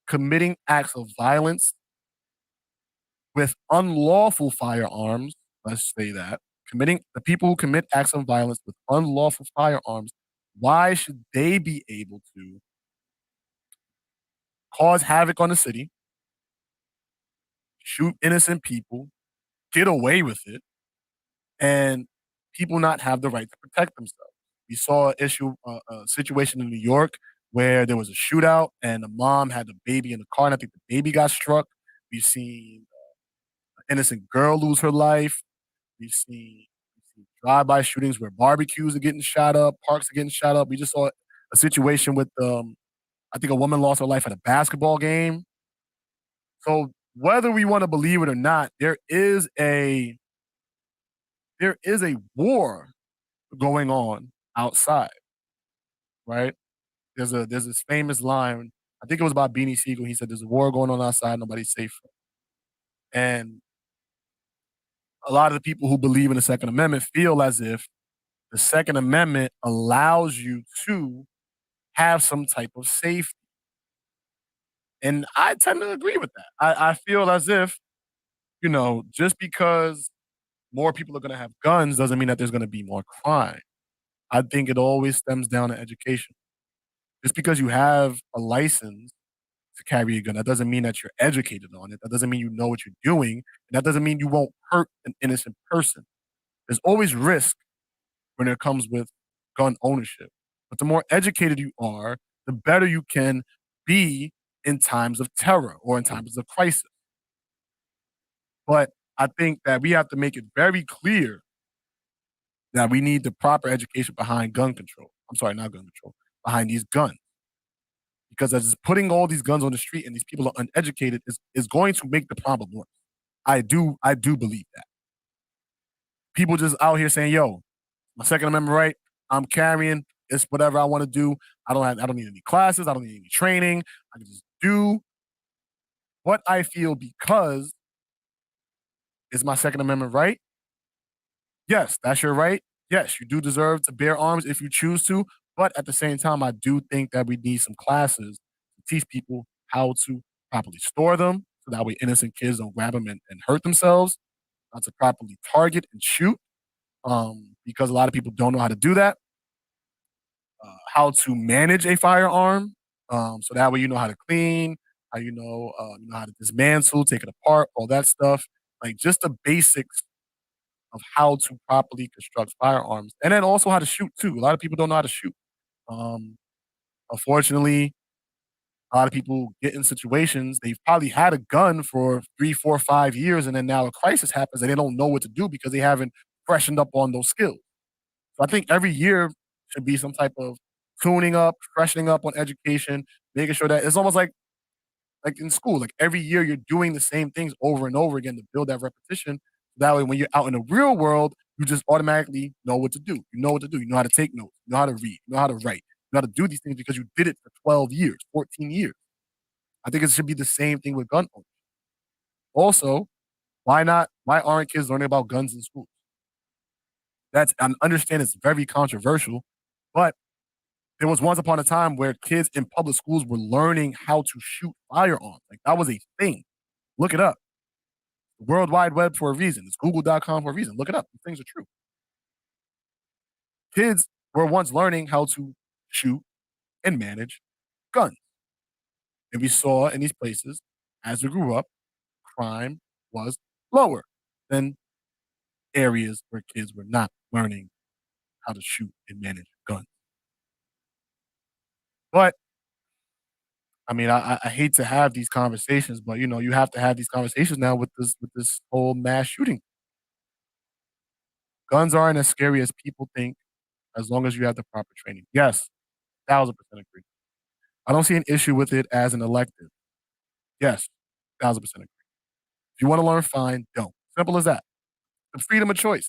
committing acts of violence with unlawful firearms, let's say that, committing the people who commit acts of violence with unlawful firearms, why should they be able to cause havoc on the city, shoot innocent people, get away with it, and people not have the right to protect themselves. We saw a situation in New York where there was a shootout and the mom had the baby in the car, and I think the baby got struck. We've seen an innocent girl lose her life. We've seen drive-by shootings where barbecues are getting shot up, parks are getting shot up. We just saw a situation with I think a woman lost her life at a basketball game. So whether we want to believe it or not, there is a war going on outside, right? There's this famous line. I think it was about Beanie Siegel. He said, "There's a war going on outside. Nobody's safe." And a lot of the people who believe in the Second Amendment feel as if the Second Amendment allows you to have some type of safety. And I tend to agree with that. I feel as if, just because more people are going to have guns doesn't mean that there's going to be more crime. I think it always stems down to education. Just because you have a license to carry a gun, that doesn't mean that you're educated on it. That doesn't mean you know what you're doing. And that doesn't mean you won't hurt an innocent person. There's always risk when it comes with gun ownership. But the more educated you are, the better you can be in times of terror or in times of crisis. But I think that we have to make it very clear that we need the proper education behind gun control. I'm sorry, not gun control, behind these guns. Because as putting all these guns on the street and these people are uneducated is going to make the problem worse. I do believe that. People just out here saying, yo, my Second Amendment right, I'm carrying, it's whatever I want to do. I don't need any classes, I don't need any training. I can just do what I feel because is my Second Amendment right? Yes, that's your right. Yes, you do deserve to bear arms if you choose to. But at the same time, I do think that we need some classes to teach people how to properly store them so that way innocent kids don't grab them and hurt themselves, how to properly target and shoot because a lot of people don't know how to do that, how to manage a firearm so that way you know how to clean, how you know how to dismantle, take it apart, all that stuff. Like just the basics of how to properly construct firearms, and then also how to shoot too. A lot of people don't know how to shoot. Um, Unfortunately, a lot of people get in situations they've probably had a gun for 3, 4, 5 years, and then now a crisis happens and they don't know what to do because they haven't freshened up on those skills. So I think every year should be some type of tuning up, freshening up on education, making sure that it's almost like in school, like every year you're doing the same things over and over again to build that repetition. That way, when you're out in the real world, you just automatically know what to do. You know what to do. You know how to take notes. You know how to read. You know how to write. You know how to do these things because you did it for 12 years, 14 years. I think it should be the same thing with gun owners. Also, why not? Why aren't kids learning about guns in school? I understand it's very controversial, but there was once upon a time where kids in public schools were learning how to shoot firearms. Like that was a thing. Look it up. World Wide Web for a reason. It's Google.com for a reason. Look it up. These things are true. Kids were once learning how to shoot and manage guns. And we saw in these places, as we grew up, crime was lower than areas where kids were not learning how to shoot and manage guns. But I mean, I hate to have these conversations, but you have to have these conversations now with this whole mass shooting. Guns aren't as scary as people think as long as you have the proper training. Yes, 1,000% agree. I don't see an issue with it as an elective. Yes, 1,000% agree. If you want to learn, fine, don't. Simple as that. The freedom of choice.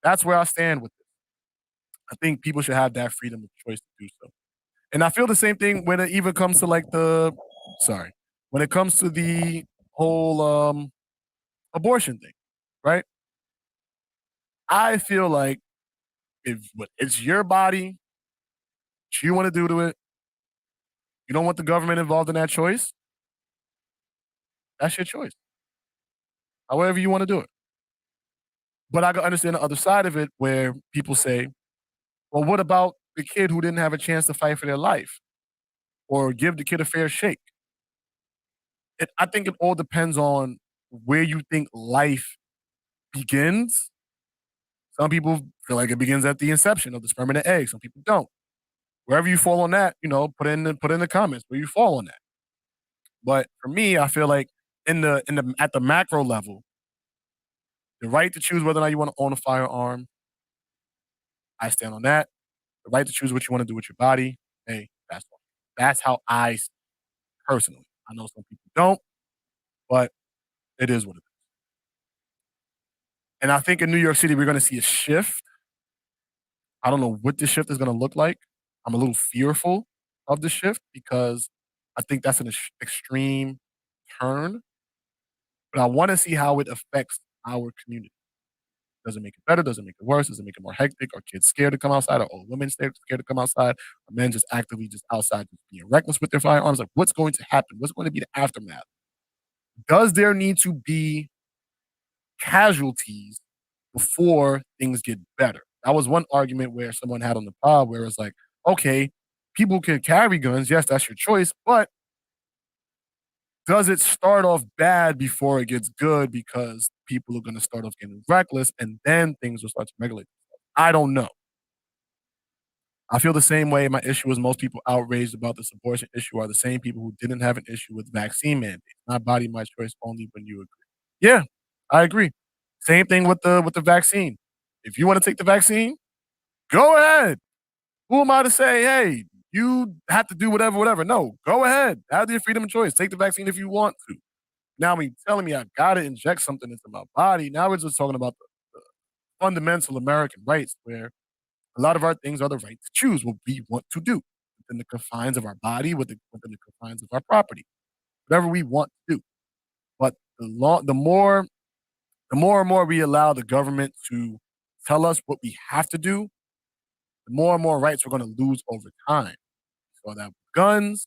That's where I stand with it. I think people should have that freedom of choice to do so. And I feel the same thing when it even comes to when it comes to the whole abortion thing, right? I feel like if it's your body, what you want to do to it, you don't want the government involved in that choice, that's your choice. However you want to do it. But I can understand the other side of it where people say, well, what about the kid who didn't have a chance to fight for their life or give the kid a fair shake? I think it all depends on where you think life begins. Some people feel like it begins at the inception of the sperm and the egg. Some people don't. Wherever you fall on that, put in the comments where you fall on that. But for me, I feel like in the at the macro level, the right to choose whether or not you want to own a firearm, I stand on that. The right to choose what you want to do with your body, hey, that's how personally. I know some people don't, but it is what it is. And I think in New York City, we're going to see a shift. I don't know what the shift is going to look like. I'm a little fearful of the shift because I think that's an extreme turn, but I want to see how it affects our community. Does it make it better? Does it make it worse? Does it make it more hectic? Are kids scared to come outside? Are old women scared to come outside? Are men just actively just outside just being reckless with their firearms? Like, what's going to happen? What's going to be the aftermath? Does there need to be casualties before things get better? That was one argument where someone had on the pod where it's like, okay, people can carry guns. Yes, that's your choice. But does it start off bad before it gets good because people are going to start off getting reckless and then things will start to regulate themselves? I don't know. I feel the same way. My issue is most people outraged about this abortion issue are the same people who didn't have an issue with vaccine mandates. My body, my choice only when you agree. Yeah, I agree. Same thing with the vaccine. If you want to take the vaccine, go ahead. Who am I to say, hey, you have to do whatever, whatever? No, go ahead. Have your freedom of choice. Take the vaccine if you want to. Now, when you're telling me I got to inject something into my body, now we're just talking about the fundamental American rights where a lot of our things are the right to choose what we want to do within the confines of our body, within the confines of our property, whatever we want to do. But the more and more we allow the government to tell us what we have to do, the more and more rights we're going to lose over time. We saw that with guns,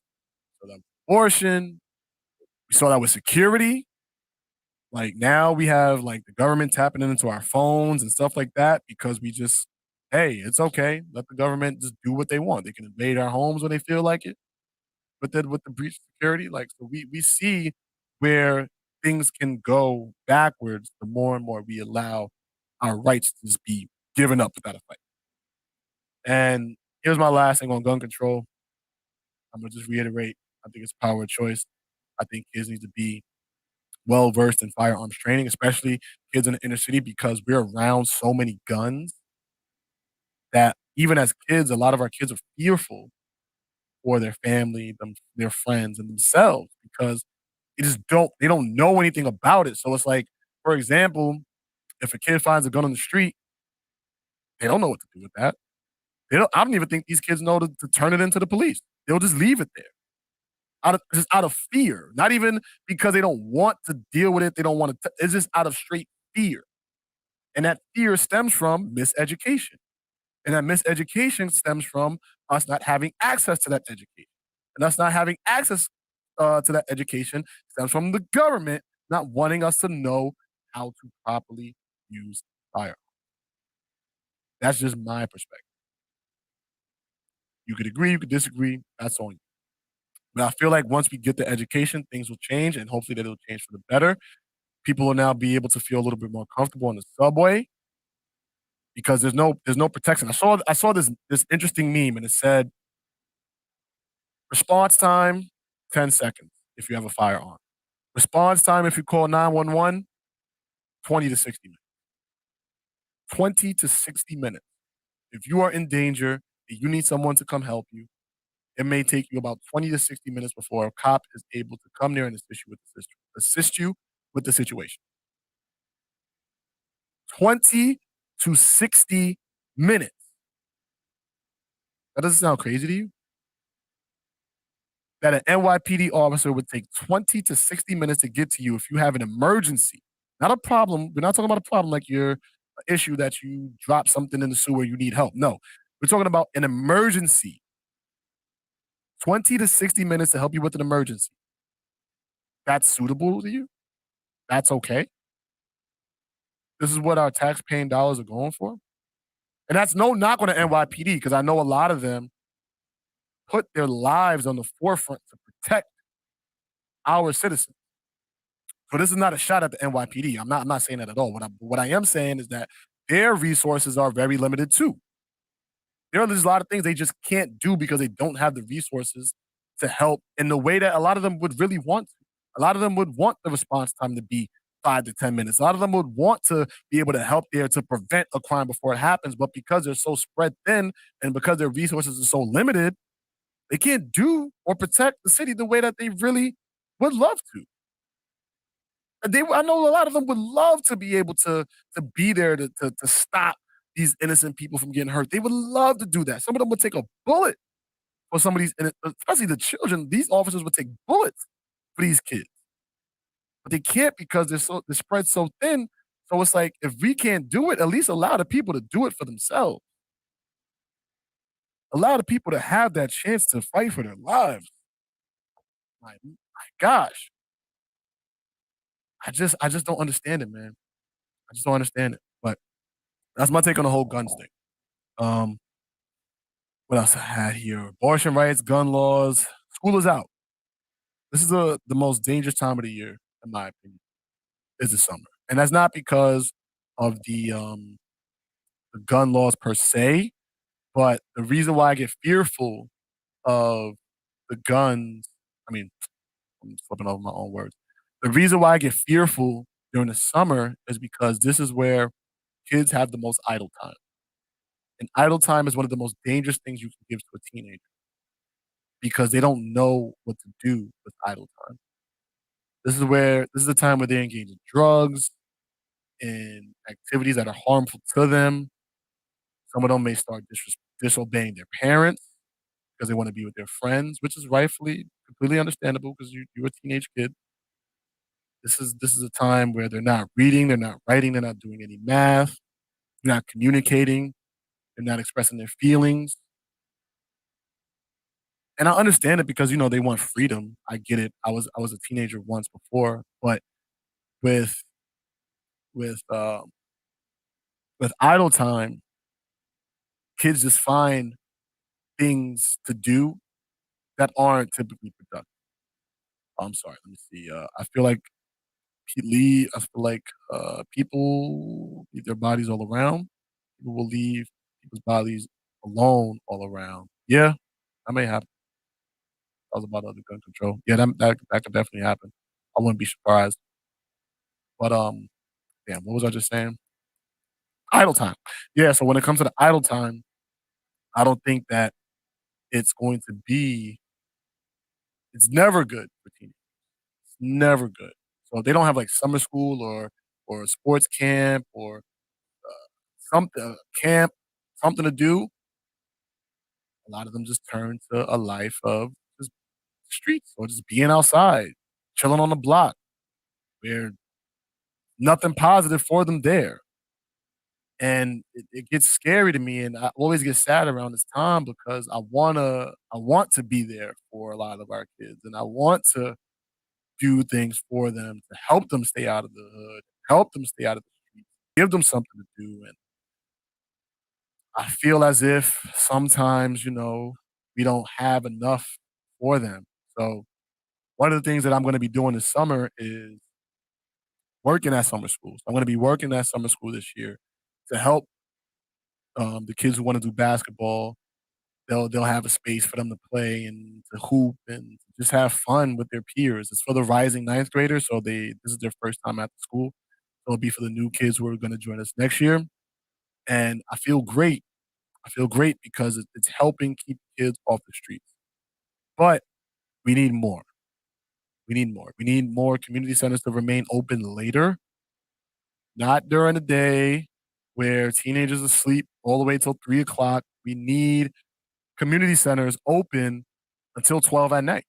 we saw that with abortion, we saw that with security. Like now we have like the government tapping into our phones and stuff like that because we just, hey, it's okay. Let the government just do what they want. They can invade our homes when they feel like it. But then with the breach of security, like so we see where things can go backwards the more and more we allow our rights to just be given up without a fight. And here's my last thing on gun control. I'm gonna just reiterate. I think it's power of choice. I think kids need to be well versed in firearms training, especially kids in the inner city, because we're around so many guns that even as kids, a lot of our kids are fearful for their family, their friends, and themselves because they don't know anything about it. So it's like, for example, if a kid finds a gun on the street, they don't know what to do with that. They don't. I don't even think these kids know to turn it into the police. They'll just leave it there out of fear, not even because they don't want to deal with it. They don't want to. It's just out of straight fear, and that fear stems from miseducation, and that miseducation stems from us not having access to that education, and us not having access to that education stems from the government not wanting us to know how to properly use fire. That's just my perspective. You could agree, you could disagree. That's on you. But I feel like once we get the education, things will change, and hopefully that it'll change for the better. People will now be able to feel a little bit more comfortable in the subway because there's no protection. I saw this interesting meme, and it said response time 10 seconds if you have a firearm. Response time if you call 911 20 to 60 minutes. 20 to 60 minutes. If you are in danger and you need someone to come help you, it may take you about 20 to 60 minutes before a cop is able to come near and assist you with the situation. 20 to 60 minutes. That doesn't sound crazy to you? That an NYPD officer would take 20 to 60 minutes to get to you if you have an emergency. Not a problem. We're not talking about a problem like your issue that you drop something in the sewer, you need help. No, we're talking about an emergency. 20 to 60 minutes to help you with an emergency. That's suitable to you? That's okay? This is what our tax-paying dollars are going for? And that's no knock on the NYPD because I know a lot of them put their lives on the forefront to protect our citizens. So this is not a shot at the NYPD. I'm not saying that at all. What I am saying is that their resources are very limited too. There's a lot of things they just can't do because they don't have the resources to help in the way that a lot of them would really want to. A lot of them would want the response time to be 5 to 10 minutes. A lot of them would want to be able to help there to prevent a crime before it happens, but because they're so spread thin and because their resources are so limited, they can't do or protect the city the way that they really would love to. I know a lot of them would love to be able to be there to stop these innocent people from getting hurt. They would love to do that. Some of them would take a bullet for some of these, especially the children. These officers would take bullets for these kids, but they can't because they're spread so thin. So it's like if we can't do it, at least allow the people to do it for themselves. Allow the people to have that chance to fight for their lives. My gosh, I just don't understand it, man. I just don't understand it. But that's my take on the whole guns thing. Um, what else I had here? Abortion rights, gun laws. School is out. This is the most dangerous time of the year, in my opinion, is the summer. And that's not because of the gun laws per se, but the reason why I get fearful of the guns, I mean, I'm slipping over my own words. The reason why I get fearful during the summer is because this is where kids have the most idle time. And idle time is one of the most dangerous things you can give to a teenager because they don't know what to do with idle time. This is the time where they engage in drugs and activities that are harmful to them. Some of them may start disobeying their parents because they want to be with their friends, which is rightfully completely understandable because you're a teenage kid. This is a time where they're not reading, they're not writing, they're not doing any math, they're not communicating, they're not expressing their feelings. And I understand it because they want freedom. I get it. I was a teenager once before, but with with um, with idle time, kids just find things to do that aren't typically productive. I'm sorry. Let me see. I feel like people leave their bodies all around. People will leave people's bodies alone all around. Yeah, that may happen. That was about other gun control. Yeah, that could definitely happen. I wouldn't be surprised. But damn, what was I just saying? Idle time. Yeah, so when it comes to the idle time, I don't think that it's going to be. It's never good for teenagers. It's never good. So if they don't have like summer school or a sports camp or something camp, something to do, a lot of them just turn to a life of just streets or just being outside, chilling on the block, where nothing positive for them there. And it gets scary to me, and I always get sad around this time because I want to be there for a lot of our kids, and I want to do things for them to help them stay out of the hood, help them stay out of the streets, give them something to do, and I feel as if sometimes, we don't have enough for them. So one of the things that I'm gonna be doing this summer is working at summer schools. I'm gonna be working at summer school this year to help the kids who want to do basketball. They'll have a space for them to play and to hoop and just have fun with their peers. It's for the rising ninth graders, so this is their first time at the school. So it'll be for the new kids who are going to join us next year. And I feel great. I feel great because it's helping keep kids off the streets. But we need more. We need more. We need more community centers to remain open later, not during the day where teenagers are asleep all the way till 3 o'clock. We need community centers open until 12 at night,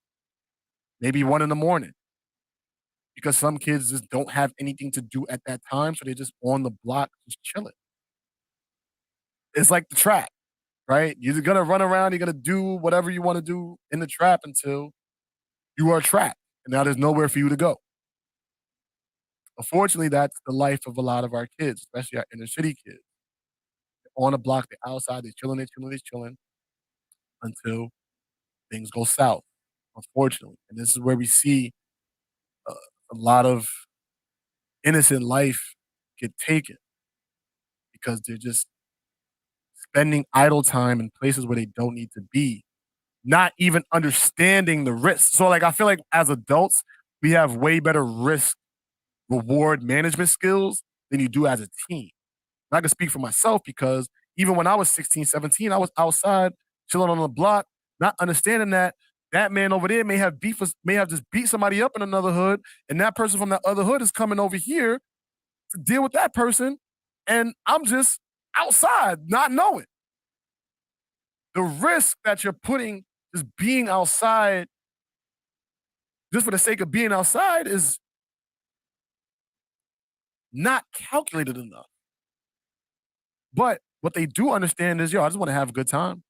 maybe 1 in the morning, because some kids just don't have anything to do at that time, so they're just on the block just chilling. It's like the trap, right? You're gonna run around, you're gonna do whatever you wanna do in the trap until you are trapped, and now there's nowhere for you to go. Unfortunately, that's the life of a lot of our kids, especially our inner city kids. They're on the block, they're outside, they're chilling until things go south, unfortunately. And this is where we see a, a lot of innocent life get taken because they're just spending idle time in places where they don't need to be, not even understanding the risks. So, like, I feel like as adults, we have way better risk reward management skills than you do as a teen. And I can speak for myself because even when I was 16, 17, I was outside chilling on the block, not understanding that that man over there may have just beat somebody up in another hood, and that person from that other hood is coming over here to deal with that person, and I'm just outside not knowing. The risk that you're putting just being outside just for the sake of being outside is not calculated enough. But what they do understand is, yo, I just want to have a good time.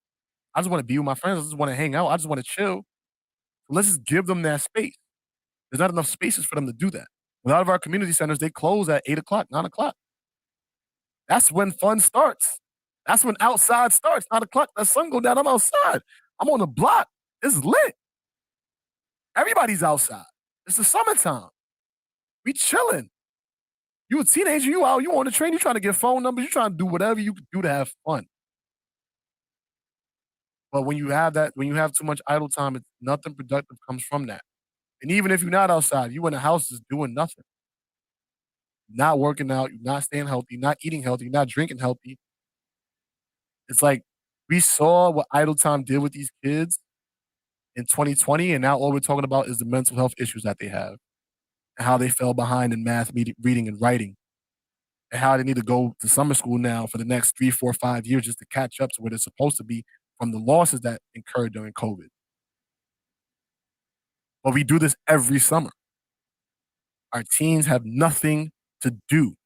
I just want to be with my friends. I just want to hang out. I just want to chill. Let's just give them that space. There's not enough spaces for them to do that. A lot of our community centers, they close at 8 o'clock, 9 o'clock. That's when fun starts. That's when outside starts. 9 o'clock, the sun go down. I'm outside. I'm on the block. It's lit. Everybody's outside. It's the summertime. We chilling. You a teenager, you out, you on the train, you trying to get phone numbers, you trying to do whatever you can do to have fun. But when you have too much idle time, it's nothing productive comes from that. And even if you're not outside, you in the house is doing nothing. Not working out, you're not staying healthy, not eating healthy, not drinking healthy. It's like we saw what idle time did with these kids in 2020, and now all we're talking about is the mental health issues that they have and how they fell behind in math, reading, and writing, and how they need to go to summer school now for the next 3, 4, 5 years just to catch up to where they're supposed to be from the losses that incurred during COVID. But we do this every summer. Our teens have nothing to do.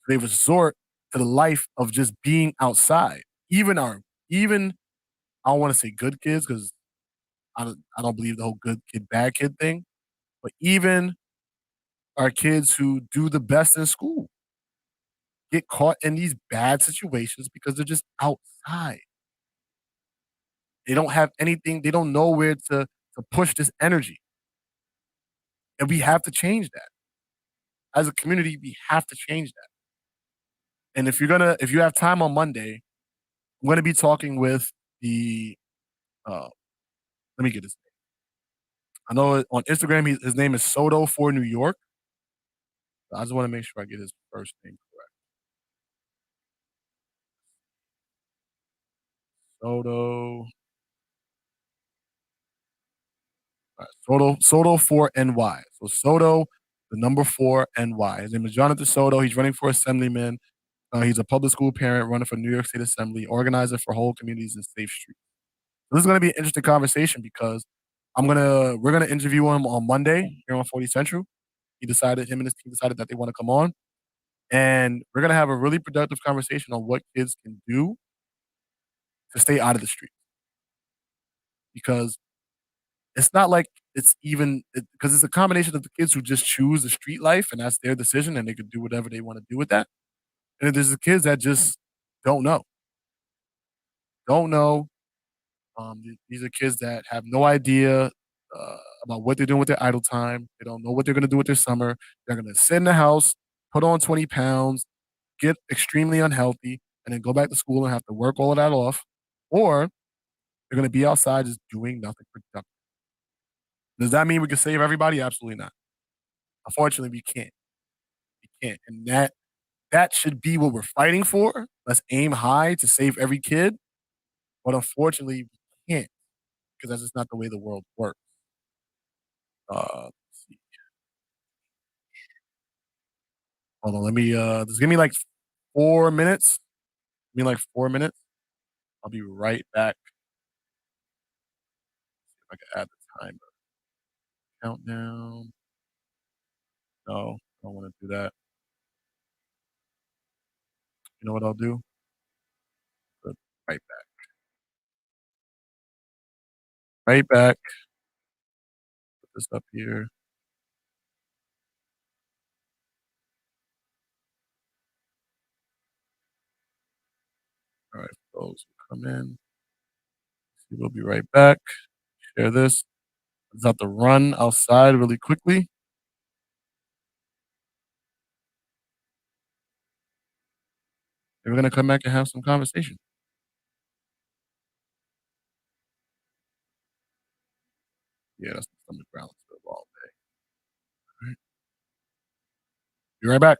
They resort to the life of just being outside. Even I don't want to say good kids because I don't believe the whole good kid bad kid thing. But even our kids who do the best in school get caught in these bad situations because they're just outside. They don't have anything. They don't know where to push this energy, and we have to change that as a community. We have to change that. And if you have time on Monday, I'm gonna be talking with the. Uh, let me get his name. I know on Instagram his name is Soto for New York. I just want to make sure I get his first name correct. Soto. Soto 4 NY. So Soto, the number 4 NY. His name is Jonathan Soto. He's running for assemblyman. He's a public school parent running for New York State Assembly, organizer for whole communities and safe streets. So this is going to be an interesting conversation because we're gonna interview him on Monday here on 40 Central. Him and his team decided that they want to come on, and we're gonna have a really productive conversation on what kids can do to stay out of the street because it's not like it's even because it's a combination of the kids who just choose the street life and that's their decision and they can do whatever they want to do with that. And then there's the kids that just don't know. Don't know. These are kids that have no idea about what they're doing with their idle time. They don't know what they're going to do with their summer. They're going to sit in the house, put on 20 pounds, get extremely unhealthy, and then go back to school and have to work all of that off. Or they're going to be outside just doing nothing productive. Does that mean we can save everybody? Absolutely not. Unfortunately, we can't. We can't. And that should be what we're fighting for. Let's aim high to save every kid. But unfortunately, we can't because that's just not the way the world works. Let's see. Hold on, let me just give me like 4 minutes. Give me like 4 minutes. I'll be right back. See if I can add the timer. Countdown. No, I don't want to do that. You know what I'll do? But right back. Right back. Put this up here. All right, for those who come in. See, we'll be right back. Share this. I just have to run outside really quickly. we're gonna come back and have some conversation. Yeah, that's the stomach growling still all day. All right. Be right back.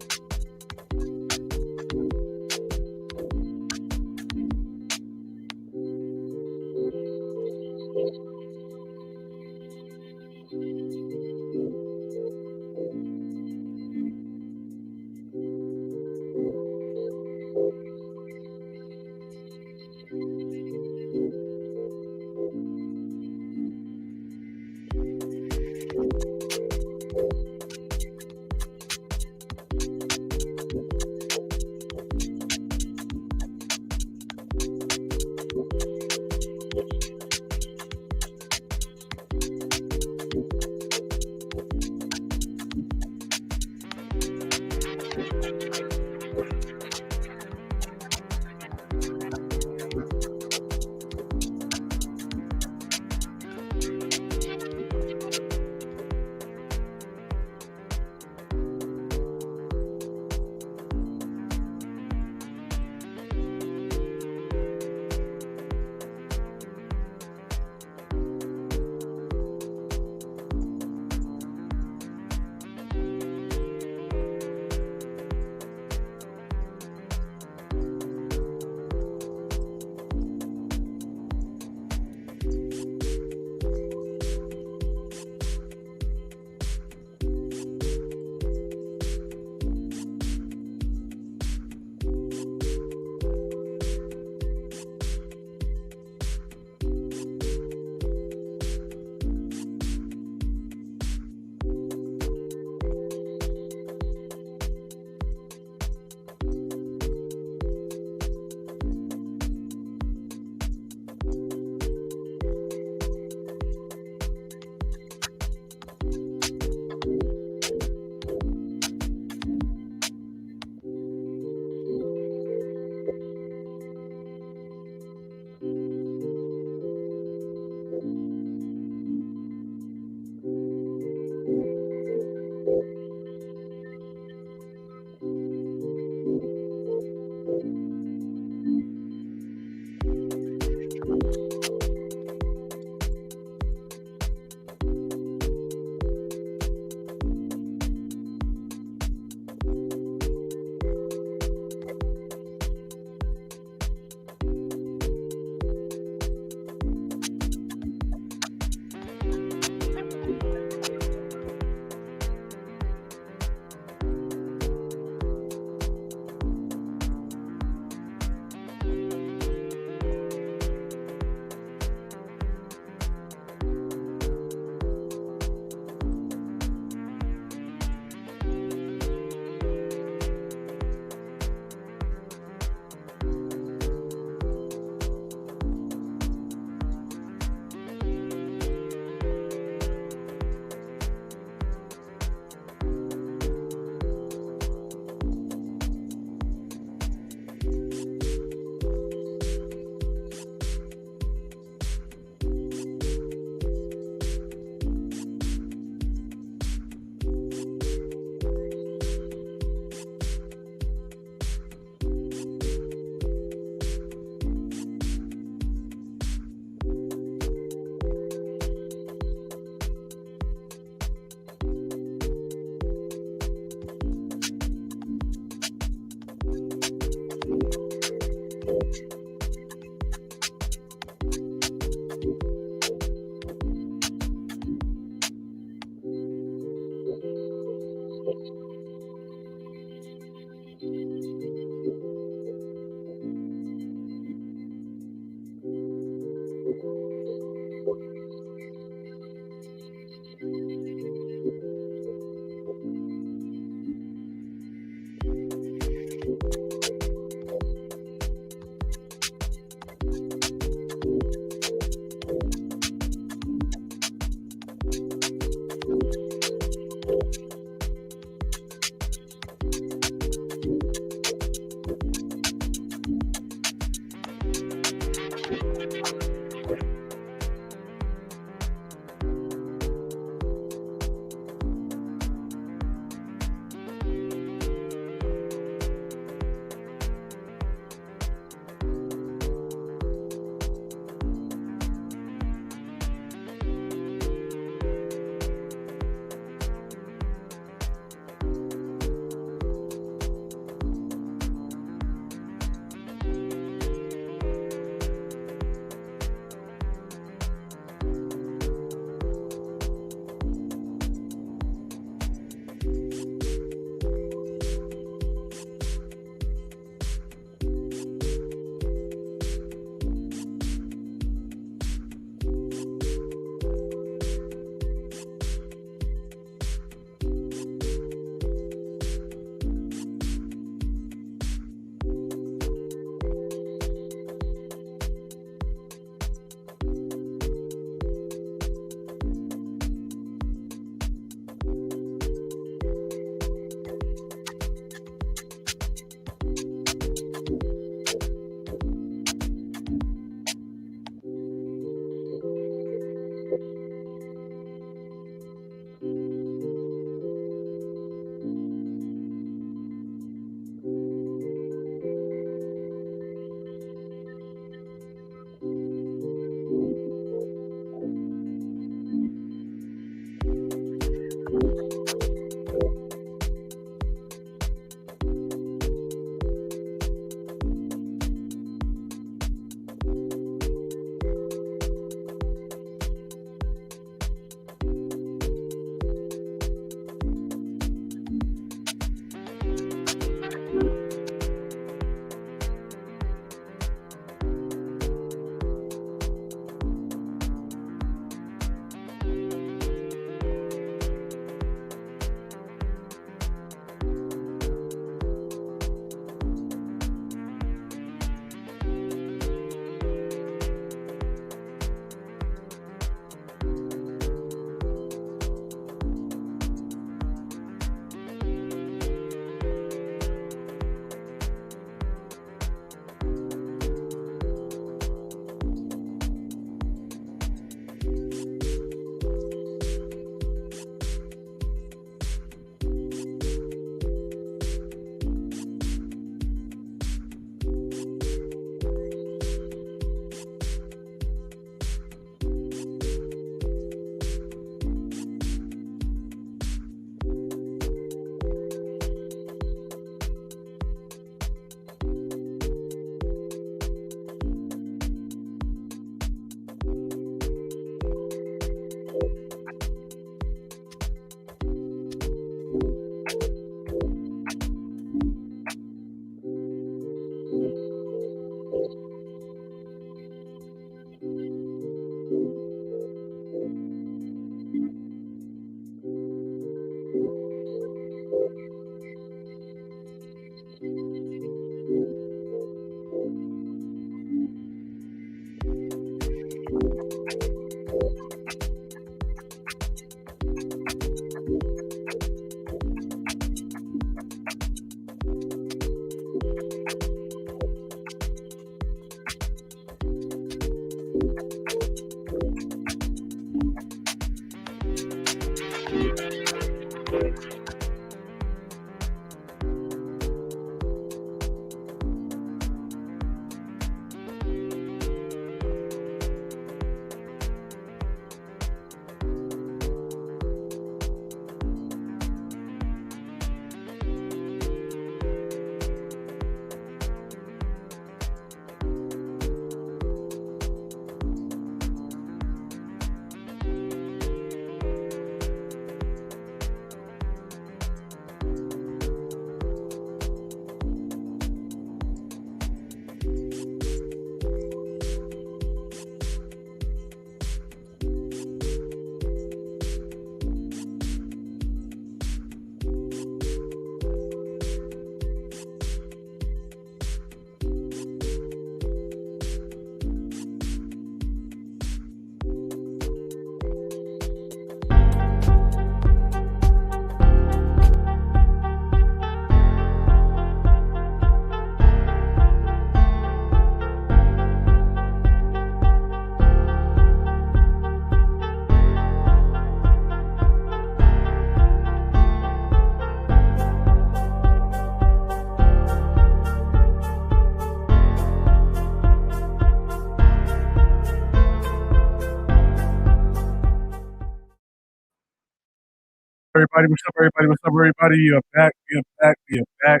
everybody? What's up, everybody? What's up, everybody? We are back. We are back. We are back.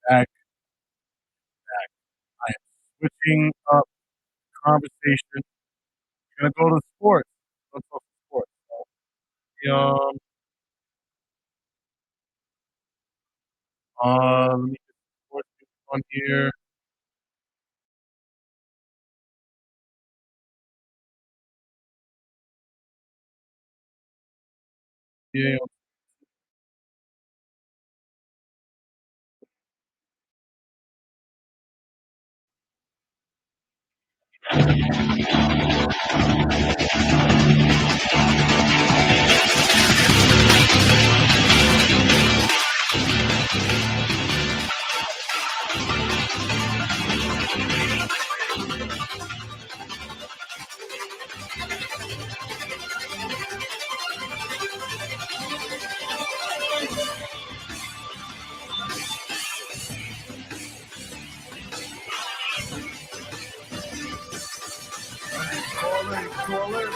Back. Back. I am switching up conversation. We're gonna go to sports. Let's talk sports. So, let me get sports on here. Yeah. Caller.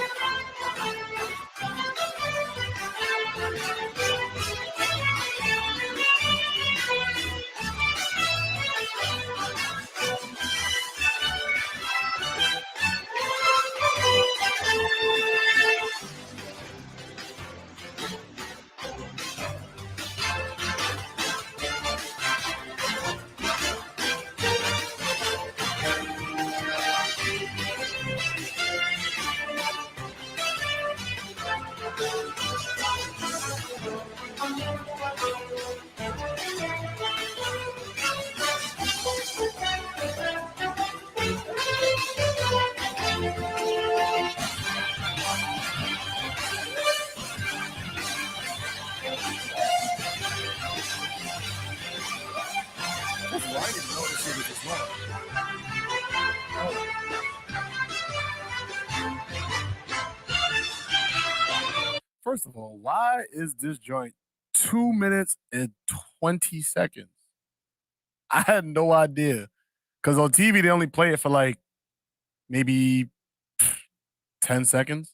First of all, why is this joint 2 minutes and 20 seconds? I had no idea. Because on TV, they only play it for like maybe 10 seconds.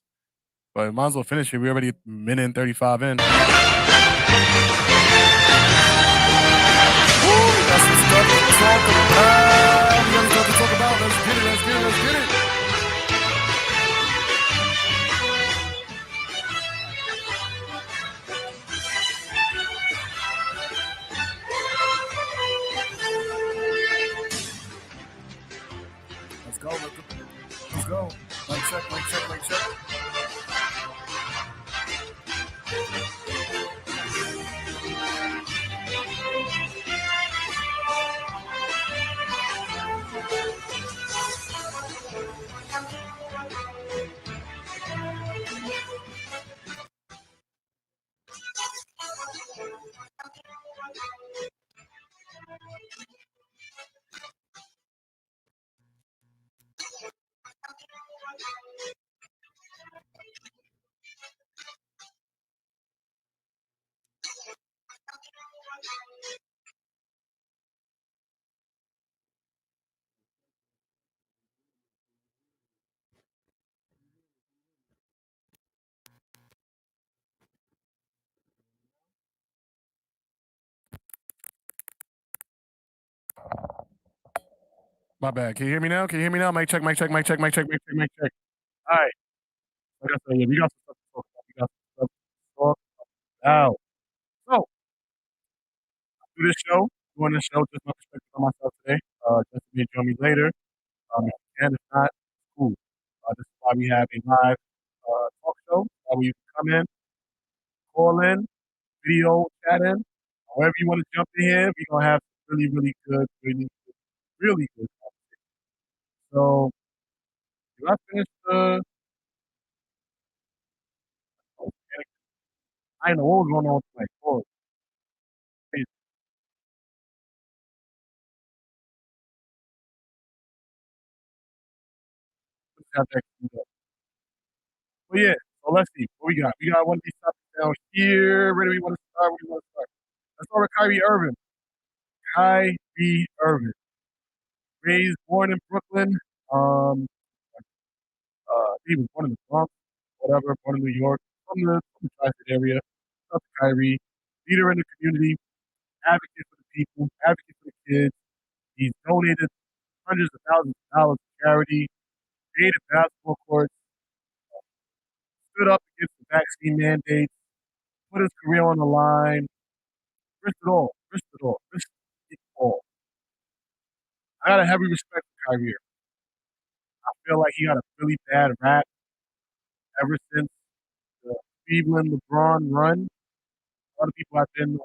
But might as well finish it. We already a minute and 35 in. Ooh, that's some stuff to talk about. We got stuff to talk about. Let's get it. Let's get it. Let's get it. Let's go. Let's go. Mic check. Mic check. Mic check. My bad. Can you hear me now? Can you hear me now? Mic check. Mic check. Mic check. Mic check. Mic check. Mic check. All right. Like I said, yeah, we got some stuff to talk about. We got some stuff to talk about. So, do this show. Doing this show, just my perspective on myself today. Just to join me later. If you can, if not, cool. This is why we have a live talk show. Where you can come in, call in, video chat in, however you want to jump in here. We're gonna have really, really good, really good. So, did I finish the? I didn't know what was going on with my phone. Well, yeah. So let's see what we got. We got one of these topics down here. Where do we want to start? Where do we want to start? Let's start with Kyrie Irving. Kyrie Irving, raised, born in Brooklyn. Um, he was born in the Bronx, whatever. Born in New York, from the tri-state area. Shout out to Kyrie, leader in the community, advocate for the people, advocate for the kids. He's donated hundreds of thousands of dollars to charity, created basketball courts, stood up against the vaccine mandates, put his career on the line, risked it all. I got a heavy respect for Kyrie. I feel like he got a really bad rap ever since the Cleveland LeBron run. A lot of people have been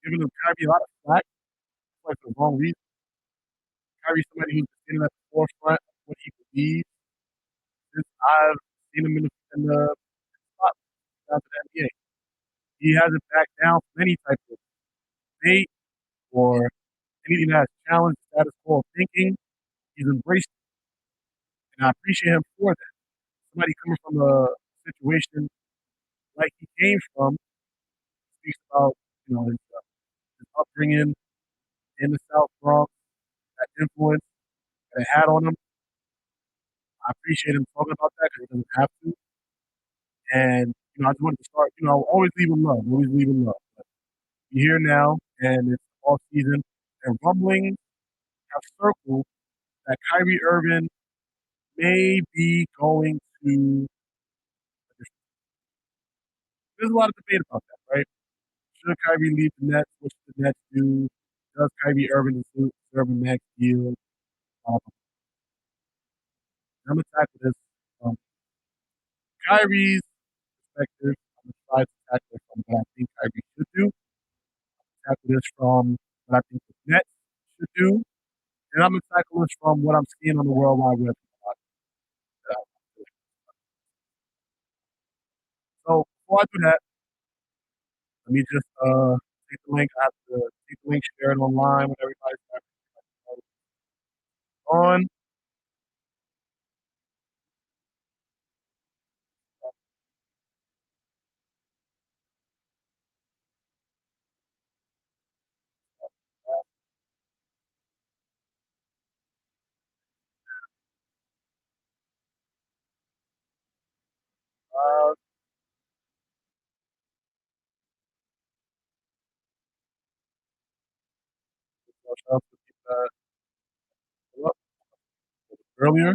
giving him Kyrie a lot of slack, like for the wrong reason. Kyrie's somebody who's been at the forefront of what he believes since I've seen him in the spot out to the NBA. He hasn't backed down from any type of debate or anything that has challenged the status quo of thinking. He's embraced it, and I appreciate him for that. Somebody coming from a situation like he came from speaks about his upbringing in the South Bronx, that influence that it had on him. I appreciate him talking about that because he doesn't have to. And I just wanted to start. Always leaving love, always leaving love. But we're here now, and it's off season, and rumblings have circled that Kyrie Irving may be going to. There's a lot of debate about that, right? Should Kyrie leave the Nets? What should the Nets do? Does Kyrie Irving deserve a next deal? Um, I'm gonna tackle this from Kyrie's perspective. I'm gonna try to tackle it from what I think Kyrie should do. Tackle this from what I think the Nets should do, and I'm gonna tackle this from what I'm seeing on the World Wide Web. So before I do that, let me just take the link. I have to take the link, share it online with everybody. On. Uh, shout out to the people that pulled up earlier.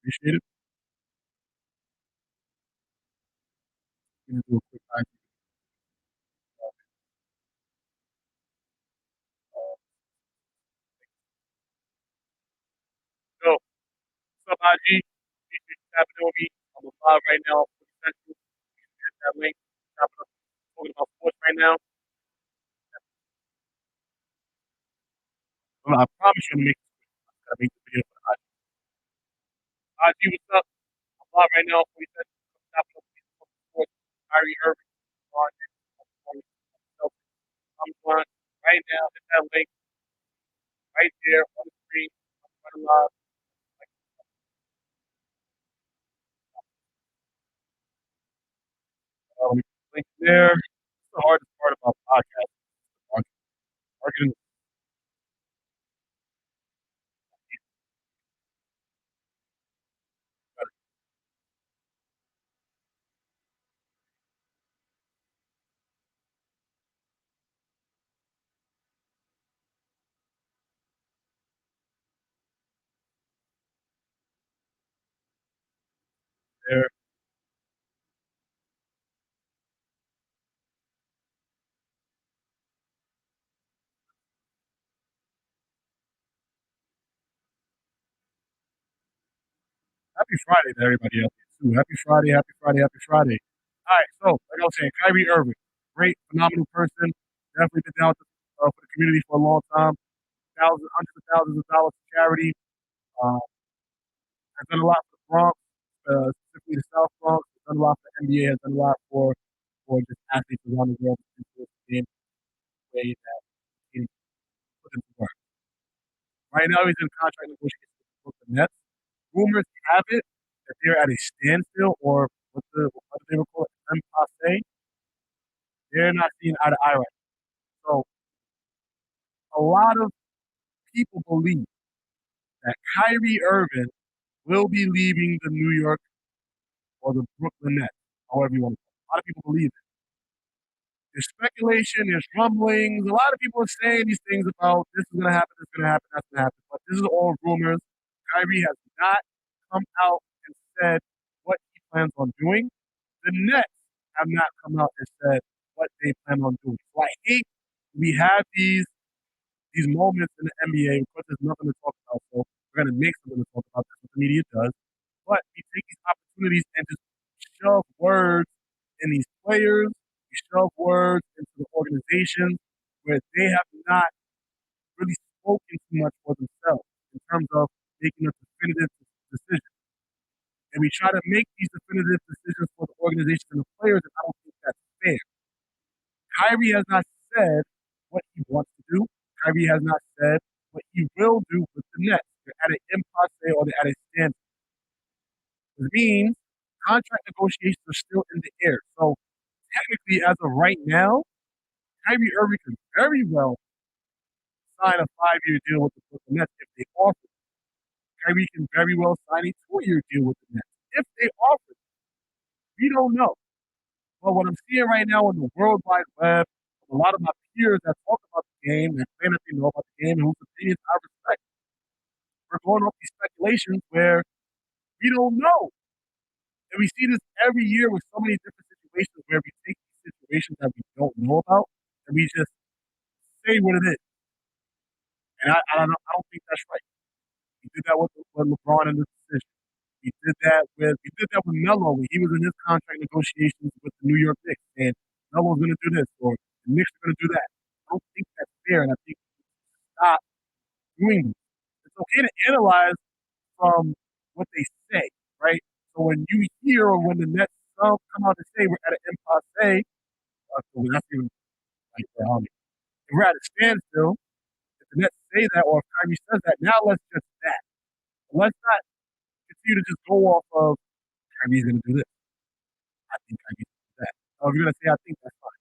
Appreciate it. We can do a quick ID. So, what's up, IG? Appreciate you tapping on me. I'm live right now. Central. Hit that link. Tap it up. Talking about sports right now. Well, I promise you, I'm gonna make this quick. I gotta make the video for the IG. IG, what's up? I'm live right now. 40 seconds. Tap it up. Sports. Kyrie Irving. On line right now. Hit that link right there on the screen. I'm running live. Link there. It's the hardest part about podcasts. Marketing there. Happy Friday to everybody out there too. Happy Friday, happy Friday, happy Friday. All right, so like I was saying, Kyrie Irving, great, phenomenal person. Definitely been down for the community for a long time. Hundreds of thousands of dollars for charity. Uh, has done a lot for the Bronx, specifically the South Bronx. Has done a lot for the NBA. Has done a lot for just athletes around the world to influence the game in a way that he can put into work. Right now, he's in contract negotiations with the Nets. Rumors have it that they're at a standstill, or what do they call it, impasse. They're not seeing eye to eye right now. So a lot of people believe that Kyrie Irving will be leaving the New York or the Brooklyn Nets, however you want to call it. A lot of people believe it. There's speculation, there's rumblings. A lot of people are saying these things about this is gonna happen, this is gonna happen, that's gonna happen. But this is all rumors. Kyrie has not come out and said what he plans on doing. The Nets have not come out and said what they plan on doing. So I hate we have these moments in the NBA because there's nothing to talk about. So we're gonna make something to talk about. That's what the media does. But we take these opportunities and just shove words in these players. We shove words into the organizations where they have not really spoken too much for themselves in terms of making a definitive decision. And we try to make these definitive decisions for the organization and the players, and I don't think that's fair. Kyrie has not said what he wants to do. Kyrie has not said what he will do with the Nets. They're at an impasse or they're at a standstill. Which means contract negotiations are still in the air. So technically, as of right now, Kyrie Irving could very well sign a 5-year deal with the Brooklyn Nets if they offer. Kyrie can very well sign a 2-year deal with the Nets if they offer. We don't know. But what I'm seeing right now on the World Wide Web, a lot of my peers that talk about the game and claim that they know about the game and whose opinions I respect, we're going off these speculations where we don't know. And we see this every year with so many different situations where we take these situations that we don't know about and we just say what it is. And I don't think that's right. We did that with LeBron in this decision. We did that with Melo when he was in his contract negotiations with the New York Knicks, and Melo's going to do this or the Knicks are going to do that. I don't think that's fair, and I think we should stop doing this. It's okay to analyze from what they say, right? So when you hear or when the Nets come out and say we're at an impasse, so that's even like if we're at a standstill, if the Nets say that or if Kyrie says that, now let's just that. Let's not continue to just go off of Kyrie's going to do this. I think Kyrie's going to do that. So if you're going to say I think that's fine,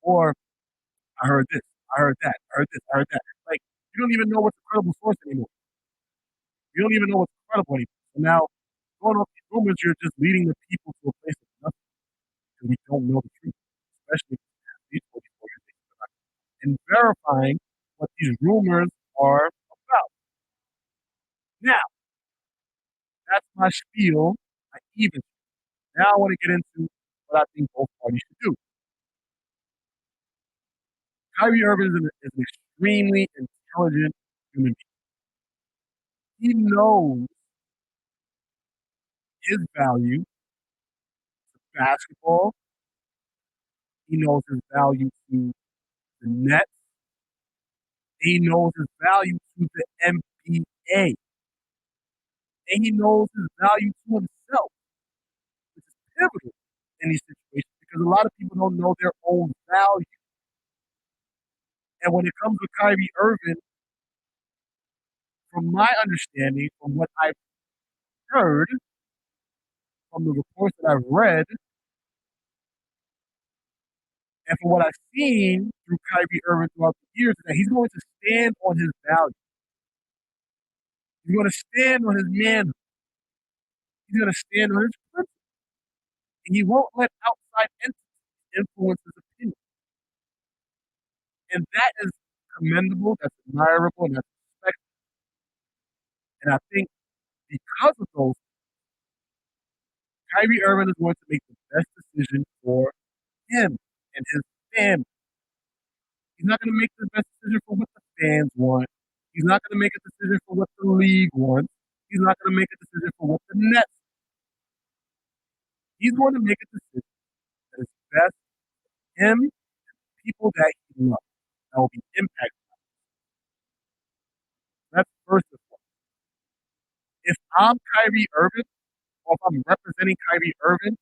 or I heard this, I heard that, I heard this, I heard that. Like you don't even know what's a credible source anymore. You don't even know what's credible anymore. So now going off these rumors, you're just leading the people to a place of nothing because we don't know the truth, especially these organizations and verifying what these rumors are about. Now, that's my spiel. I even. Now I want to get into what I think both parties should do. Kyrie Irving is an extremely intelligent human being. He knows his value to basketball. He knows his value to the Nets. He knows his value to the NBA. And he knows his value to himself, which is pivotal in these situations because a lot of people don't know their own value. And when it comes to Kyrie Irving, from my understanding, from what I've heard, from the reports that I've read, and from what I've seen through Kyrie Irving throughout the years, is that he's going to stand on his value. He's going to stand on his manhood. He's going to stand on his principles. And he won't let outside entities influence his opinion. And that is commendable, that's admirable, and that's respectable. And I think because of those, Kyrie Irving is going to make the best decision for him and his family. He's not going to make the best decision for what the fans want. He's not going to make a decision for what the league wants. He's not going to make a decision for what the Nets want. He's going to make a decision that is best for him and the people that he loves that will be impacted by it. That's first and foremost. If I'm Kyrie Irving, or if I'm representing Kyrie Irving,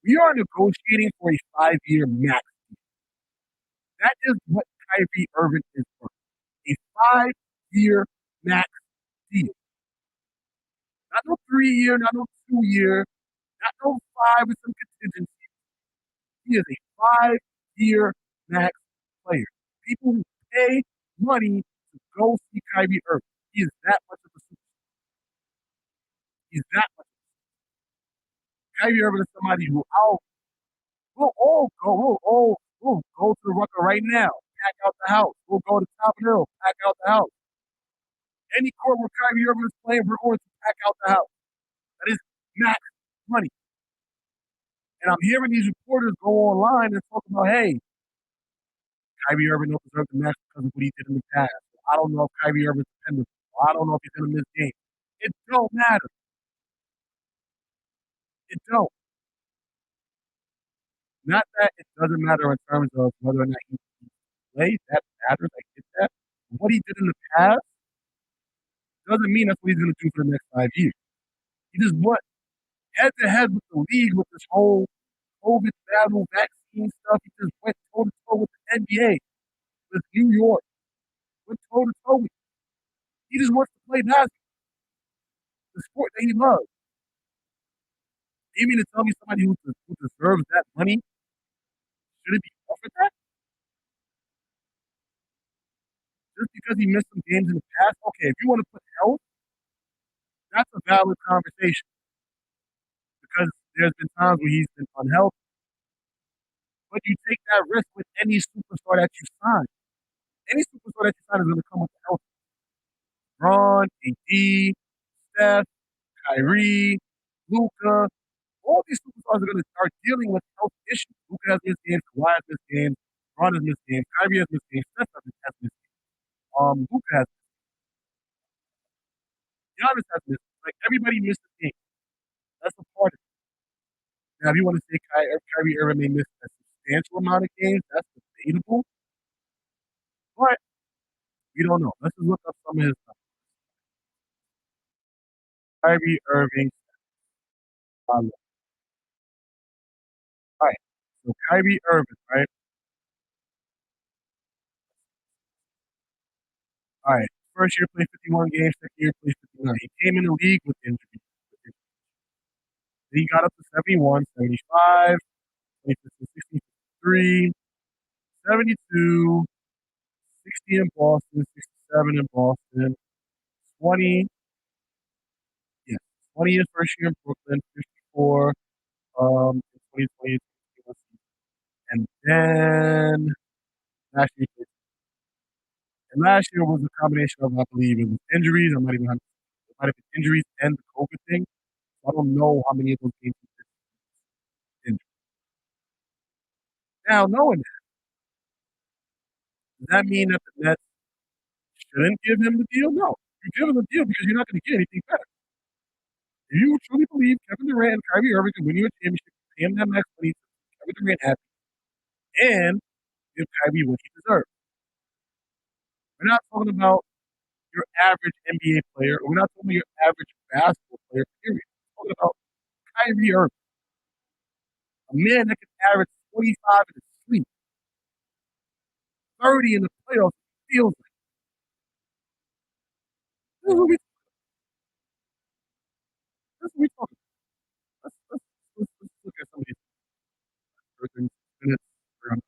we are negotiating for a 5-year max deal. That is what Kyrie Irving is worth. A 5-year max deal. Not no 3-year, not no 2-year, not no 5 with some contingency. He is a 5-year max player. People who pay money to go see Kyrie Irving. He is that much of a superstar. He's that much. Kyrie Irving is somebody who we'll all We'll go to the Rucker right now. Pack out the house. We'll go to Top of the Hill. Pack out the house. Any court where Kyrie Irving is playing, we're going to pack out the house. That is max money. And I'm hearing these reporters go online and talk about, hey, Kyrie Irving don't deserve the max because of what he did in the past. I don't know if Kyrie Irving's dependable. I don't know if he's going to miss games. It don't matter. It don't. Not that it doesn't matter in terms of whether or not he plays. That matters. I get that. What he did in the past doesn't mean that's what he's going to do for the next 5 years. He just went head to head with the league with this whole COVID battle, vaccine stuff. He just went toe to toe with the NBA, with New York, went toe to toe with. He just wants to play basketball, the sport that he loves. You mean to tell me somebody who deserves that money shouldn't be offered that? Just because he missed some games in the past? Okay, if you want to put health, that's a valid conversation. Because there's been times where he's been unhealthy. But you take that risk with any superstar that you sign. Any superstar that you sign is going to come with the health. Lebron, AD, Steph, Kyrie, Luka, all these superstars are going to start dealing with health issues. Luka has missed games, Kawhi has missed games, Bron has missed games, Kyrie has missed games, Steph has missed games. Luka has missed games. Giannis has missed games. Like, everybody missed a game. That's a part of it. Now, if you want to say Kyrie Irving may miss a substantial amount of games, that's debatable. But we don't know. Let's just look up some of his stuff. Kyrie Irving. All right. So Kyrie Irving, right? All right. First year played 51 games, second year played 59. He came in the league with injuries. Then he got up to 71, 75, 16, 63, 72, 60 in Boston, 67 in Boston, 20, yeah, 20 his first year in Brooklyn, 54 in 2020, and then last year, and last year was a combination of, I believe, it was injuries. I'm not even, it might have been injuries and the COVID thing. I don't know how many of those games he did injured. Now, knowing that, does that mean that the Nets shouldn't give him the deal? No. You give him the deal because you're not going to get anything better. If you truly believe Kevin Durant and Kyrie Irving can win you a championship, pay him that max money, Kevin Durant happy, and give Kyrie what he deserves. We're not talking about your average NBA player, or we're not talking about your average basketball player, period. We're talking about Kyrie Irving, a man that can average 25 in his sleep, 30 in the playoffs, feels like. This is what we, this is what we talking about. Let's look at some of these things. Minutes, we're on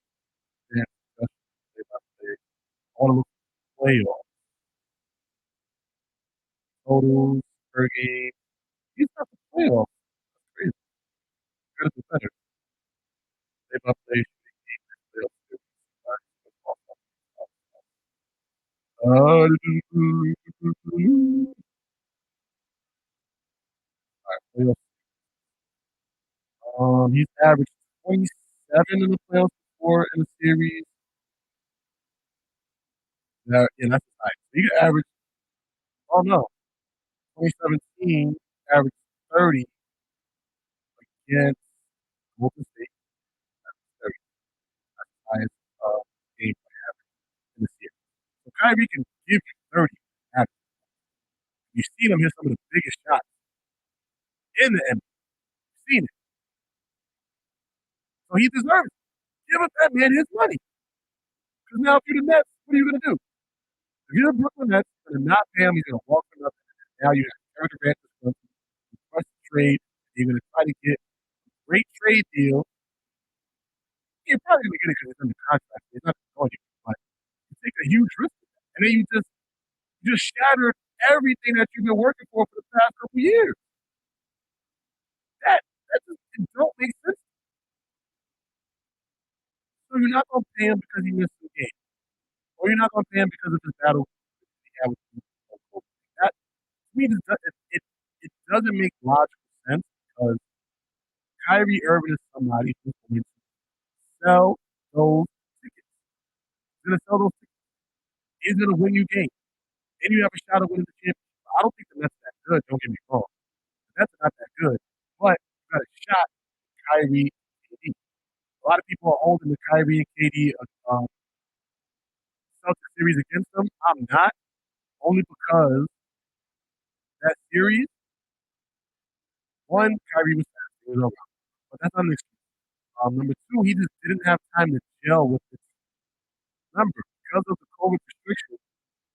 the discussion. I want to look at the playoffs. Totals per game. He's not the playoffs. That's crazy. Gotta do better. They about play playoffs. All right, playoffs. He's averaged 27 in the playoffs before in the series. Yeah, that's high. So he averaged, oh no, 2017, averaged 30 against Golden State. That's 30. That's the highest game by average in the series. So Kyrie can give you 30 average. You've seen him hit some of the biggest shots in the NBA. You've seen it. So he deserves it. Give up that man his money. Because now if you're the Nets, what are you going to do? If you're the Brooklyn Nets, you're going to not pay him, he's going to walk for nothing. Now you have Kevin Durant that's going to request a trade. You're going to try to get a great trade deal. You're probably going to get it because it's under contract. It's not going to you, but you take a huge risk with that. And then you just shatter everything that you've been working for the past couple years. That just it don't make sense. So you're not gonna pay him because he missed some games, or you're not gonna pay him because of his battle he had with COVID. That to me, it doesn't make logical sense because Kyrie Irving is somebody who's going to sell those tickets. He's gonna sell those tickets. He's gonna win you games. And you have a shot at winning the championship. I don't think the Nets are that good, don't get me wrong. The Nets are not that good. But you got a shot with Kyrie and KD. A lot of people are holding the Kyrie and KD Celtics series against them. I'm not, only because that series, one, Kyrie was fast. It was over. But that's not an excuse. Number two, he just didn't have time to gel with the team. Remember, because of the COVID restrictions,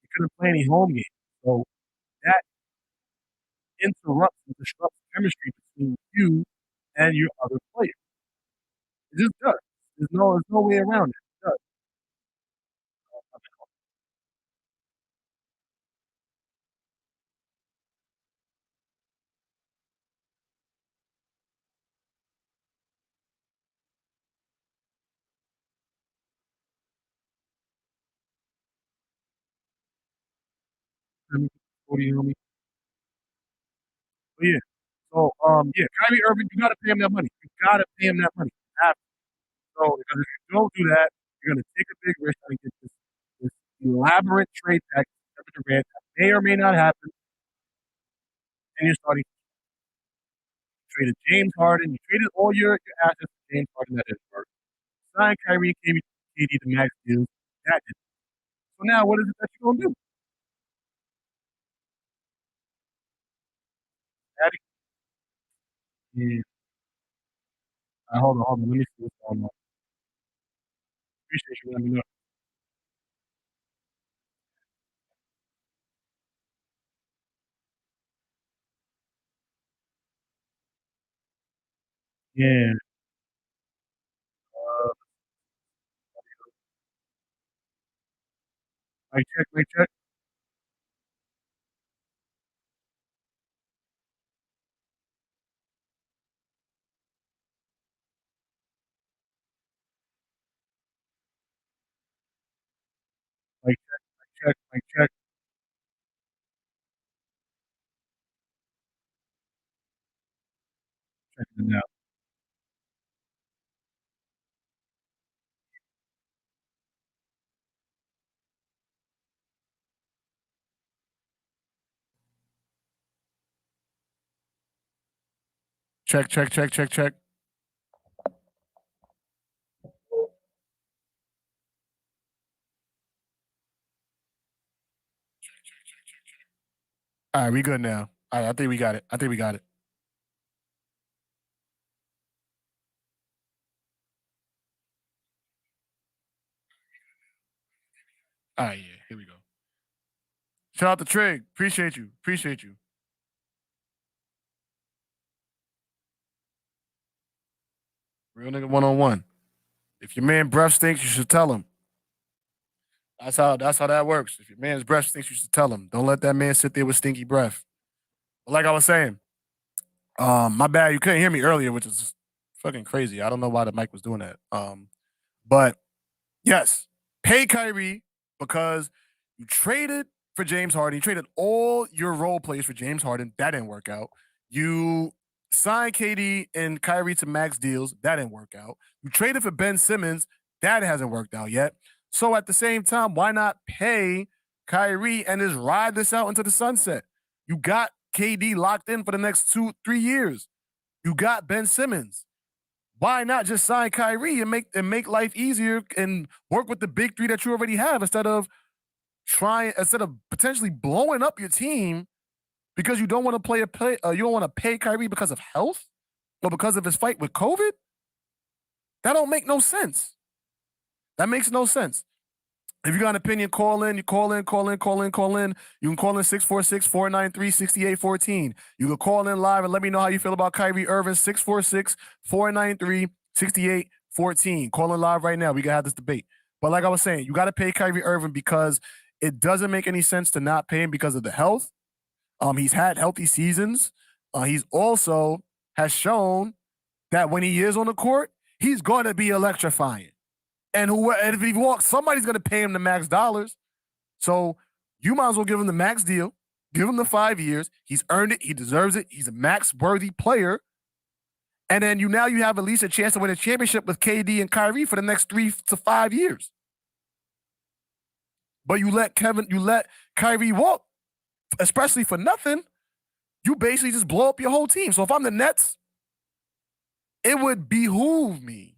he couldn't play any home games. So that interrupts and disrupts chemistry between you and your other players. It just does. There's no way around it. It does. Let me what do you know me? But yeah. So yeah, Kyrie Irving, you gotta pay him that money. You gotta pay him that money. You have to. So because if you don't do that, you're gonna take a big risk and get this elaborate trade package with Kevin Durant that may or may not happen, and you're starting to trade James Harden. You traded all your assets to James Harden that didn't work. Sign Kyrie and KD to max deals. That didn't. So now what is it that you're gonna do? Adding, yeah. Hold on. Let me see what's going on. Appreciate you letting me know. Yeah. Uh, mic check, mic check. Checking it out. Check. All right, we good now. All right, I think we got it. All right, yeah, here we go. Shout out to Trig. Appreciate you. Real nigga 101. If your man breath stinks, you should tell him. That's how that works. If your man's breath stinks, you should tell him. Don't let that man sit there with stinky breath. But like I was saying, my bad, you couldn't hear me earlier, which is fucking crazy. I don't know why the mic was doing that. But yes, pay Kyrie because you traded for James Harden. You traded all your role plays for James Harden. That didn't work out. You signed KD and Kyrie to max deals. That didn't work out. You traded for Ben Simmons. That hasn't worked out yet. So at the same time, why not pay Kyrie and just ride this out into the sunset? You got KD locked in for the next 2-3 years. You got Ben Simmons. Why not just sign Kyrie and make life easier and work with the big three that you already have instead of potentially blowing up your team because you don't want to you don't want to pay Kyrie because of health or because of his fight with COVID? That don't make no sense. That makes no sense. If you got an opinion, call in. You call in. You can call in 646-493-6814. You can call in live and let me know how you feel about Kyrie Irving, 646-493-6814. Call in live right now. We can have this debate. But like I was saying, you got to pay Kyrie Irving because it doesn't make any sense to not pay him because of the health. He's had healthy seasons. He's also has shown that when he is on the court, he's going to be electrifying. And if he walks, somebody's going to pay him the max dollars. So you might as well give him the max deal. Give him the 5 years. He's earned it. He deserves it. He's a max-worthy player. And then you have at least a chance to win a championship with KD and Kyrie for the next 3 to 5 years. But you let Kyrie walk, especially for nothing, you basically just blow up your whole team. So if I'm the Nets, it would behoove me.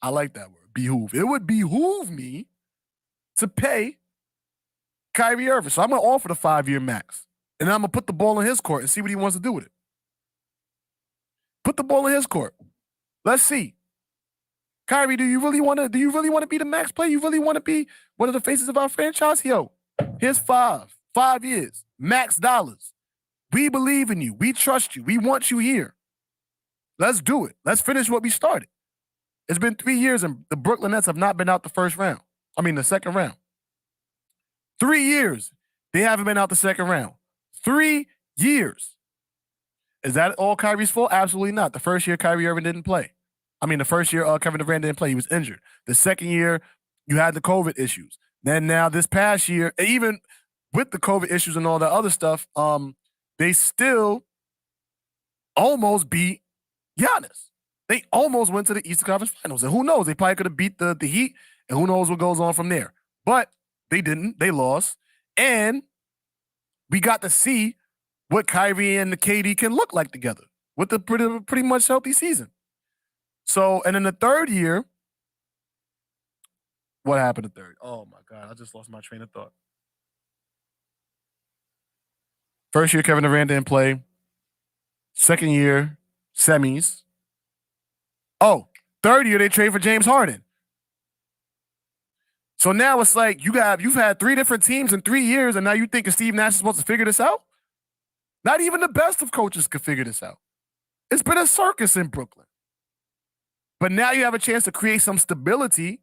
I like that word, behoove. It would behoove me to pay Kyrie Irving. So I'm going to offer the 5-year max. And then I'm going to put the ball in his court and see what he wants to do with it. Put the ball in his court. Let's see. Kyrie, do you really want to be the max player? You really want to be one of the faces of our franchise? Yo, here's 5 years, max dollars. We believe in you. We trust you. We want you here. Let's do it. Let's finish what we started. It's been 3 years and the Brooklyn Nets have not been out the second round. 3 years, they haven't been out the second round. 3 years. Is that all Kyrie's fault? Absolutely not. The first year, Kyrie Irving didn't play. The first year, Kevin Durant didn't play. He was injured. The second year, you had the COVID issues. Then now this past year, even with the COVID issues and all that other stuff, they still almost beat Giannis. They almost went to the Eastern Conference Finals. And who knows? They probably could have beat the Heat, and who knows what goes on from there. But they didn't. They lost. And we got to see what Kyrie and the KD can look like together with a pretty much healthy season. So, and in the third year, what happened the third? Oh, my God. I just lost my train of thought. First year, Kevin Durant didn't play. Second year, semis. Oh, third year, they trade for James Harden. So now it's like you've had 3 different teams in 3 years, and now you think Steve Nash is supposed to figure this out? Not even the best of coaches could figure this out. It's been a circus in Brooklyn. But now you have a chance to create some stability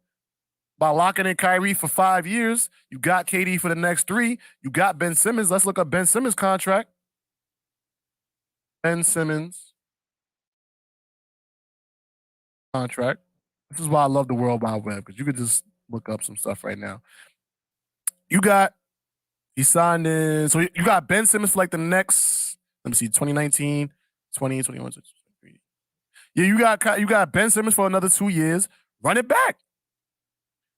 by locking in Kyrie for 5 years. You got KD for the next 3. You got Ben Simmons. Let's look up Ben Simmons' contract. Ben Simmons contract. This is why I love the World Wide Web, because you could just look up some stuff right now. He signed in. So you got Ben Simmons for like the next, 2019, 20, 21, 22. Yeah, you got Ben Simmons for another 2 years. Run it back.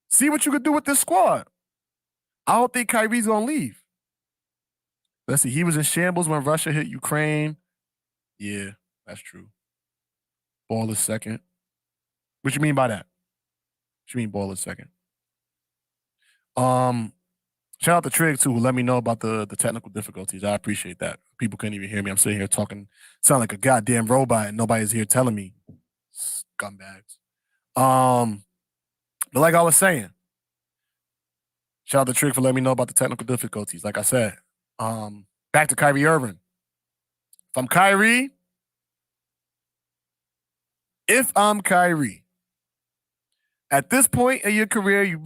See what you could do with this squad. I don't think Kyrie's gonna leave. Let's see. He was in shambles when Russia hit Ukraine. Yeah, that's true. Ball is second. What you mean by that? What you mean ball is second? Shout out to Trig too, who let me know about the technical difficulties. I appreciate that. People couldn't even hear me. I'm sitting here talking, sound like a goddamn robot, and nobody's here telling me. Scumbags. But like I was saying, shout out to Trig for letting me know about the technical difficulties. Like I said, back to Kyrie Irving. If I'm Kyrie, at this point in your career, you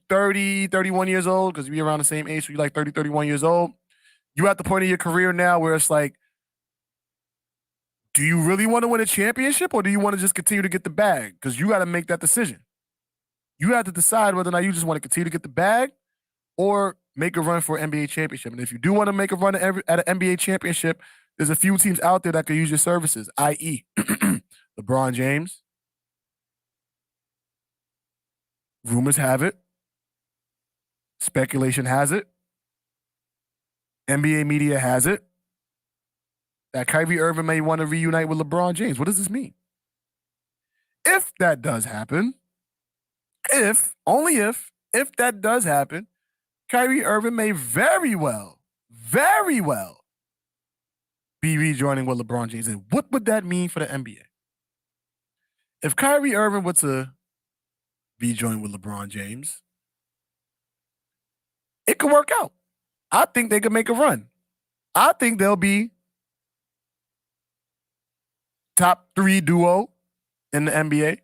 30, 31 years old, because you're around the same age, so you're like 30, 31 years old. You're at the point of your career now where it's like, do you really want to win a championship, or do you want to just continue to get the bag? Because you got to make that decision. You have to decide whether or not you just want to continue to get the bag or make a run for an NBA championship. And if you do want to make a run at an NBA championship, there's a few teams out there that could use your services, i.e. LeBron James. Rumors have it. Speculation has it. NBA media has it. That Kyrie Irving may want to reunite with LeBron James. What does this mean? If that does happen, only if that does happen, Kyrie Irving may very well be rejoining with LeBron James. And what would that mean for the NBA? If Kyrie Irving were to rejoin with LeBron James, it could work out. I think they could make a run. I think they'll be top 3 duo in the NBA.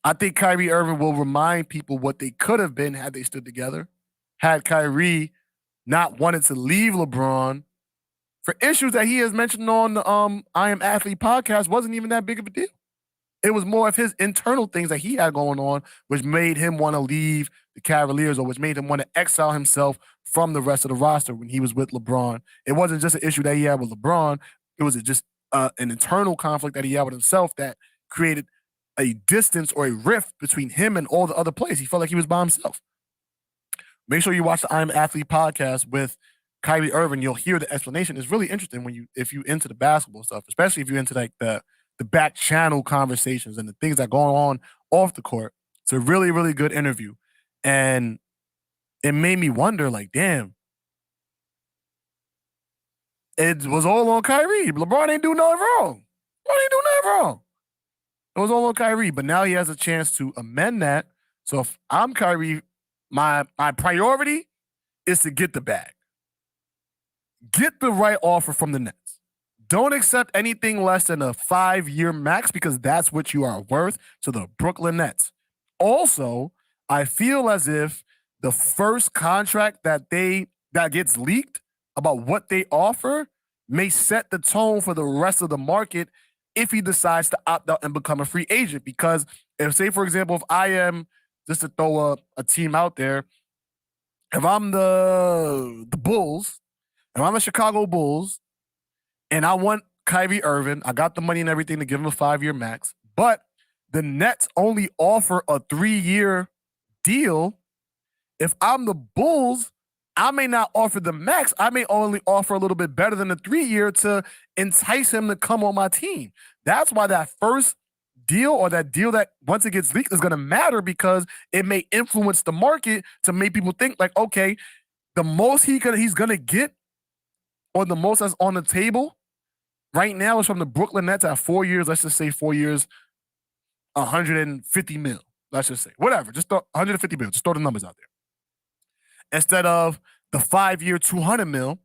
I think Kyrie Irving will remind people what they could have been had they stood together. Had Kyrie not wanted to leave LeBron for issues that he has mentioned on the I Am Athlete podcast, wasn't even that big of a deal. It was more of his internal things that he had going on, which made him want to leave the Cavaliers, or which made him want to exile himself from the rest of the roster when he was with LeBron. It wasn't just an issue that he had with LeBron. It was just an internal conflict that he had with himself that created a distance or a rift between him and all the other players. He felt like he was by himself. Make sure you watch the I'm Athlete podcast with Kyrie Irving. You'll hear the explanation. It's really interesting if you into the basketball stuff, especially if you're into like the back channel conversations and the things that go on off the court. It's a really, really good interview. And it made me wonder, like, damn, it was all on Kyrie. LeBron ain't do nothing wrong. It was all on Kyrie, but now he has a chance to amend that. So if I'm Kyrie, my priority is to get the bag. Get the right offer from the Nets. Don't accept anything less than a 5-year max, because that's what you are worth to the Brooklyn Nets. Also, I feel as if the first contract that gets leaked about what they offer may set the tone for the rest of the market if he decides to opt out and become a free agent. Because if, say, for example, if I am, just to throw a team out there, if I'm the Bulls, if I'm the Chicago Bulls, and I want Kyrie Irving, I got the money and everything to give him a 5-year max, but the Nets only offer a 3-year deal. If I'm the Bulls, I may not offer the max. I may only offer a little bit better than the 3-year to entice him to come on my team. That's why that first deal, or that deal that once it gets leaked, is going to matter, because it may influence the market to make people think like, okay, the most he's going to get, or the most that's on the table right now, is from the Brooklyn Nets at 4 years. Let's just say 4 years, 150 mil. Let's just say whatever. Just throw 150 mil. Just throw the numbers out there. Instead of the 5-year, 200 mil,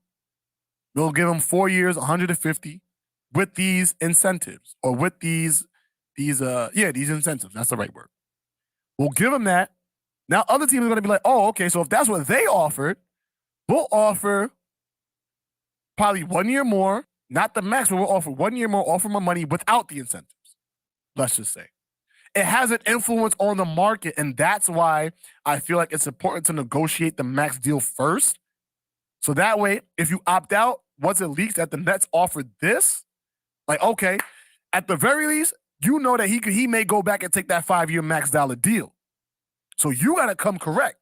we'll give him 4 years, 150, with these incentives, or with these incentives. That's the right word. We'll give him that. Now other teams are going to be like, oh, okay, so if that's what they offered, we'll offer probably 1 year more. Not the max, but we'll offer 1 year more, offer more money without the incentives. Let's just say. It has an influence on the market, and that's why I feel like it's important to negotiate the max deal first. So that way, if you opt out, once it leaks that the Nets offered this, like, okay, at the very least, you know that he may go back and take that 5-year max dollar deal. So you got to come correct.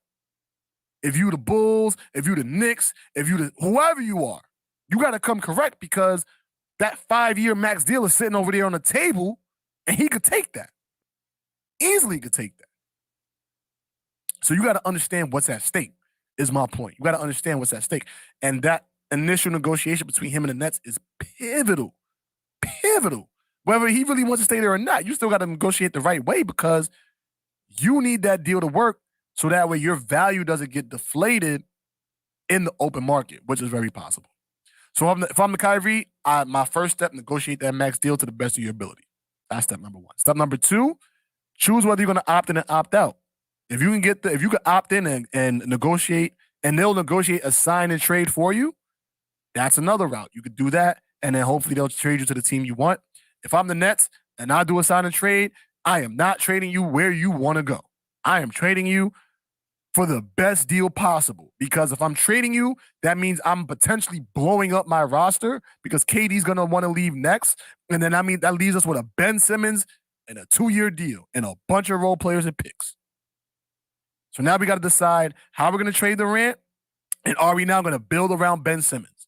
If you the Bulls, if you the Knicks, if you the whoever you are, you got to come correct, because that 5-year max deal is sitting over there on the table, and he could take that. Easily could take that. So you got to understand what's at stake, is my point. You got to understand what's at stake. And that initial negotiation between him and the Nets is pivotal. Pivotal. Whether he really wants to stay there or not, you still got to negotiate the right way, because you need that deal to work, so that way your value doesn't get deflated in the open market, which is very possible. So if I'm the Kyrie, my first step, negotiate that max deal to the best of your ability. That's step number 1. Step number 2, choose whether you're going to opt in and opt out. If you can opt in and negotiate, and they'll negotiate a sign and trade for you, that's another route. You could do that, and then hopefully they'll trade you to the team you want. If I'm the Nets and I do a sign and trade, I am not trading you where you want to go. I am trading you for the best deal possible. Because if I'm trading you, that means I'm potentially blowing up my roster, because KD's going to want to leave next. And then that leaves us with a Ben Simmons and a 2-year deal and a bunch of role players and picks. So now we got to decide how we're going to trade Durant, and are we now going to build around Ben Simmons?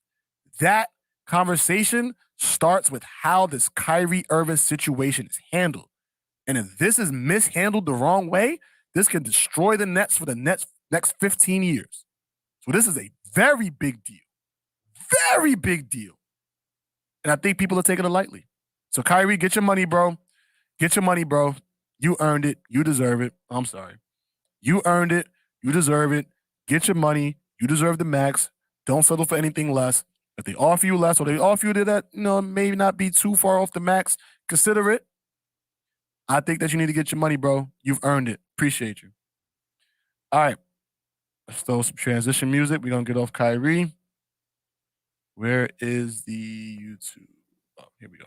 That conversation starts with how this Kyrie Irving situation is handled. And if this is mishandled the wrong way, this can destroy the Nets for the next 15 years. So this is a very big deal. Very big deal. And I think people are taking it lightly. So Kyrie, get your money, bro. Get your money, bro. You earned it. You deserve it. I'm sorry. You earned it. You deserve it. Get your money. You deserve the max. Don't settle for anything less. If they offer you less, or they offer you that, maybe not be too far off the max, consider it. I think that you need to get your money, bro. You've earned it. Appreciate you. All right. Let's throw some transition music. We're going to get off Kyrie. Where is the YouTube? Oh, here we go.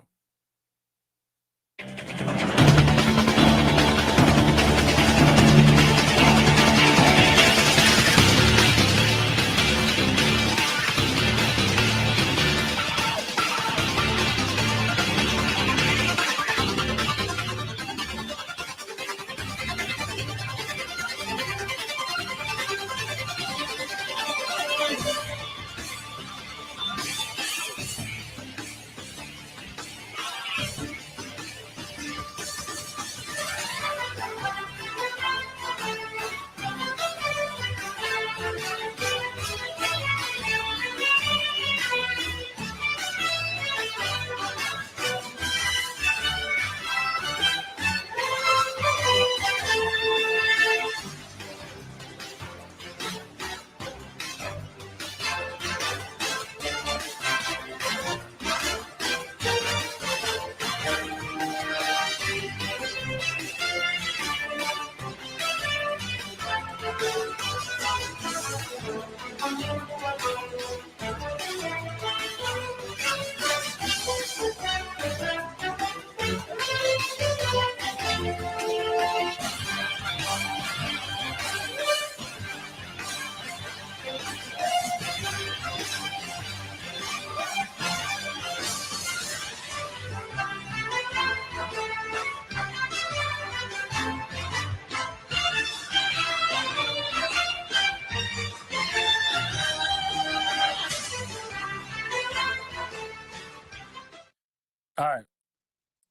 All right.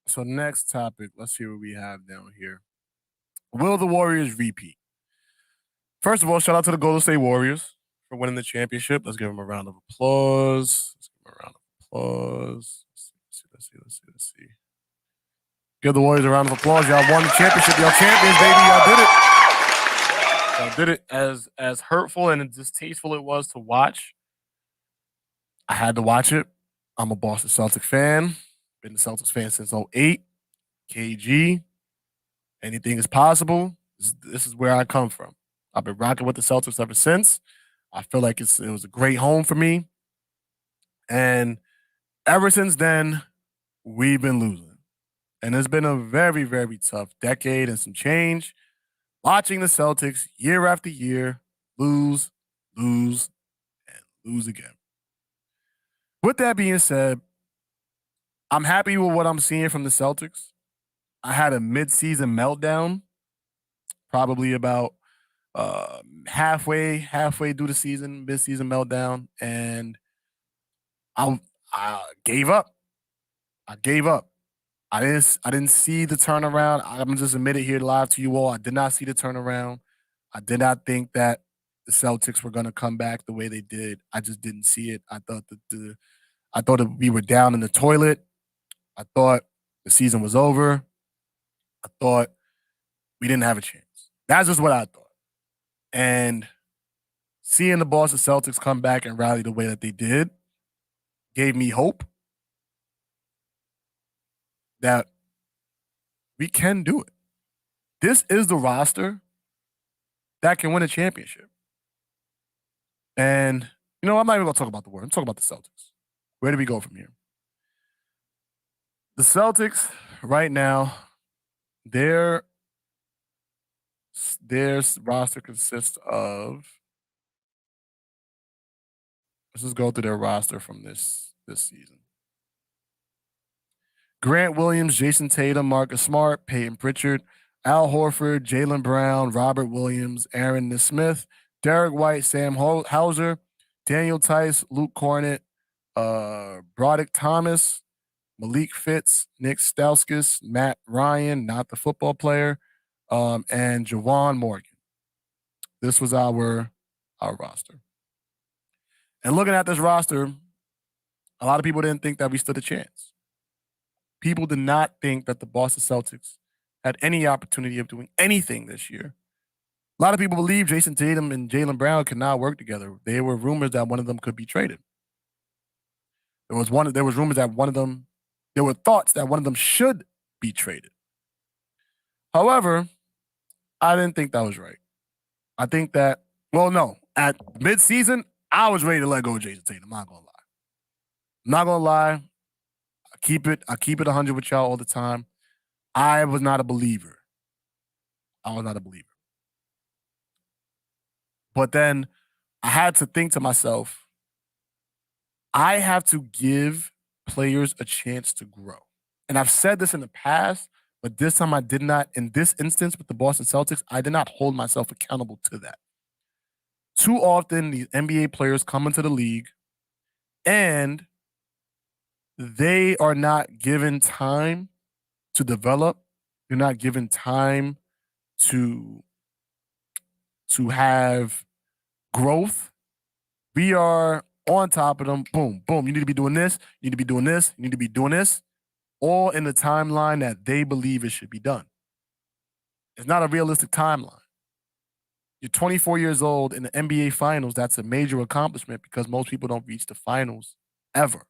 So next topic, let's see what we have down here. Will the Warriors repeat? First of all, shout out to the Golden State Warriors for winning the championship. Let's give them a round of applause. Let's give them a round of applause. Let's see. Give the Warriors a round of applause. Y'all won the championship. Y'all champions, baby. Y'all did it. Y'all did it. As hurtful and distasteful it was to watch, I had to watch it. I'm a Boston Celtics fan. Been a Celtics fan since 08. KG. Anything is possible. This is where I come from. I've been rocking with the Celtics ever since. I feel like it was a great home for me. And ever since then, we've been losing. And it's been a very, very tough decade and some change. Watching the Celtics year after year lose, and lose again. With that being said, I'm happy with what I'm seeing from the Celtics. I had a mid-season meltdown, probably about halfway through the season, mid-season meltdown, and I gave up. I didn't see the turnaround. I'm just admit it here live to you all. I did not see the turnaround. I did not think that the Celtics were going to come back the way they did. I just didn't see it. I thought that we were down in the toilet. I thought the season was over. I thought we didn't have a chance. That's just what I thought. And seeing the Boston Celtics come back and rally the way that they did gave me hope that we can do it. This is the roster that can win a championship. And, I'm not even going to talk about the Warriors. I'm talking about the Celtics. Where do we go from here? The Celtics, right now, their roster consists of, let's just go through their roster from this season. Grant Williams, Jason Tatum, Marcus Smart, Peyton Pritchard, Al Horford, Jaylen Brown, Robert Williams, Aaron Nesmith, Derek White, Sam Hauser, Daniel Tice, Luke Cornett, Broderick Thomas, Malik Fitz, Nick Stauskas, Matt Ryan, not the football player, and Javon Morgan. This was our roster. And looking at this roster, a lot of people didn't think that we stood a chance. People did not think that the Boston Celtics had any opportunity of doing anything this year. A lot of people believe Jason Tatum and Jaylen Brown could not work together. There were rumors that one of them could be traded. There were thoughts that one of them should be traded. However, I didn't think that was right. I think that, at midseason, I was ready to let go of Jason Tatum. I'm not gonna lie. I keep it 100 with y'all all the time. I was not a believer. But then I had to think to myself, I have to give players a chance to grow. And I've said this in the past, but this time I did not, in this instance with the Boston Celtics, I did not hold myself accountable to that. Too often, these NBA players come into the league and they are not given time to develop. They're not given time to have growth. We are on top of them. Boom, boom. You need to be doing this. You need to be doing this. You need to be doing this. All in the timeline that they believe it should be done. It's not a realistic timeline. You're 24 years old in the NBA Finals. That's a major accomplishment because most people don't reach the finals ever.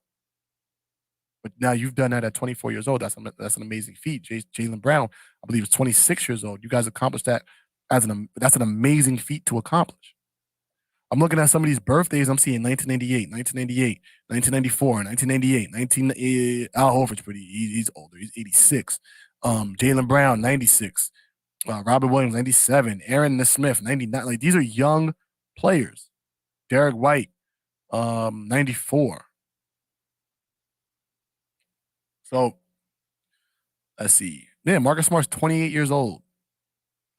But now you've done that at 24 years old. That's an amazing feat. Jaylen Brown, I believe, is 26 years old. You guys accomplished that. That's an amazing feat to accomplish. I'm looking at some of these birthdays. I'm seeing 1998, 1994, 1998, Al Horford's he's older. He's 86. Jaylen Brown, 96. Robert Williams, 97. Aaron Nesmith, 99. Like, these are young players. Derek White, 94. So, let's see. Yeah, Marcus Smart's 28 years old.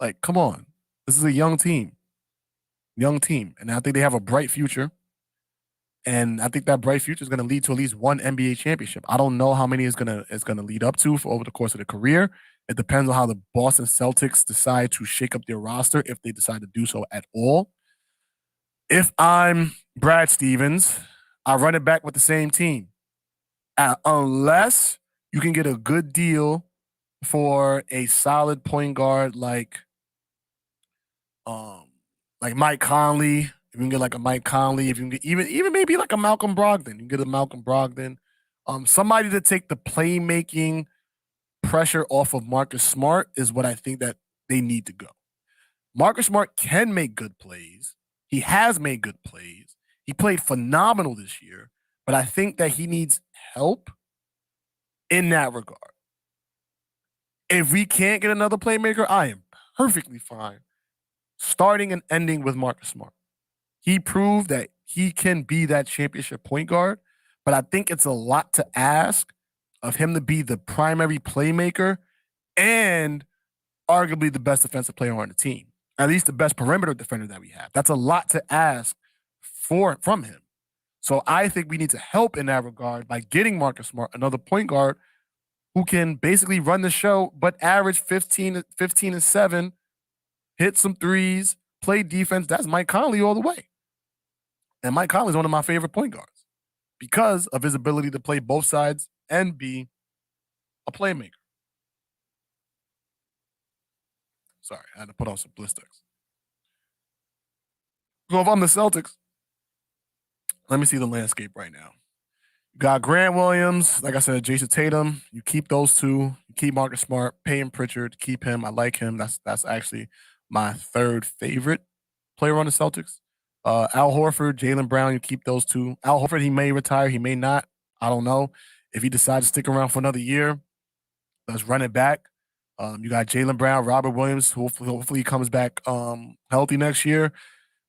Like, come on. This is a young team. And I think they have a bright future. And I think that bright future is going to lead to at least one NBA championship. I don't know how many is going to lead up to for over the course of the career. It depends on how the Boston Celtics decide to shake up their roster, if they decide to do so at all. If I'm Brad Stevens, I run it back with the same team. Unless you can get a good deal for a solid point guard um like Mike Conley. If you can get like a Mike Conley, if you can get even maybe like a Malcolm Brogdon, you can get a Malcolm Brogdon. Somebody to take the playmaking pressure off of Marcus Smart is what I think that they need to go. Marcus Smart can make good plays. He has made good plays. He played phenomenal this year, but I think that he needs help in that regard. If we can't get another playmaker, I am perfectly fine starting and ending with Marcus Smart. He proved that he can be that championship point guard, but I think it's a lot to ask of him to be the primary playmaker and arguably the best defensive player on the team, at least the best perimeter defender that we have. That's a lot to ask from him. So I think we need to help in that regard by getting Marcus Smart, another point guard who can basically run the show, but average 15 and 7, hit some threes, play defense. That's Mike Conley all the way. And Mike Conley is one of my favorite point guards because of his ability to play both sides and be a playmaker. Sorry, I had to put on some blisters. So if I'm the Celtics, let me see the landscape right now. You got Grant Williams, like I said, Jason Tatum. You keep those two. You keep Marcus Smart, Payton Pritchard, keep him. I like him. That's actually my third favorite player on the Celtics. Al Horford, Jaylen Brown, you keep those two. Al Horford, he may retire, he may not. I don't know. If he decides to stick around for another year, let's run it back. You got Jaylen Brown, Robert Williams. Hopefully he comes back healthy next year.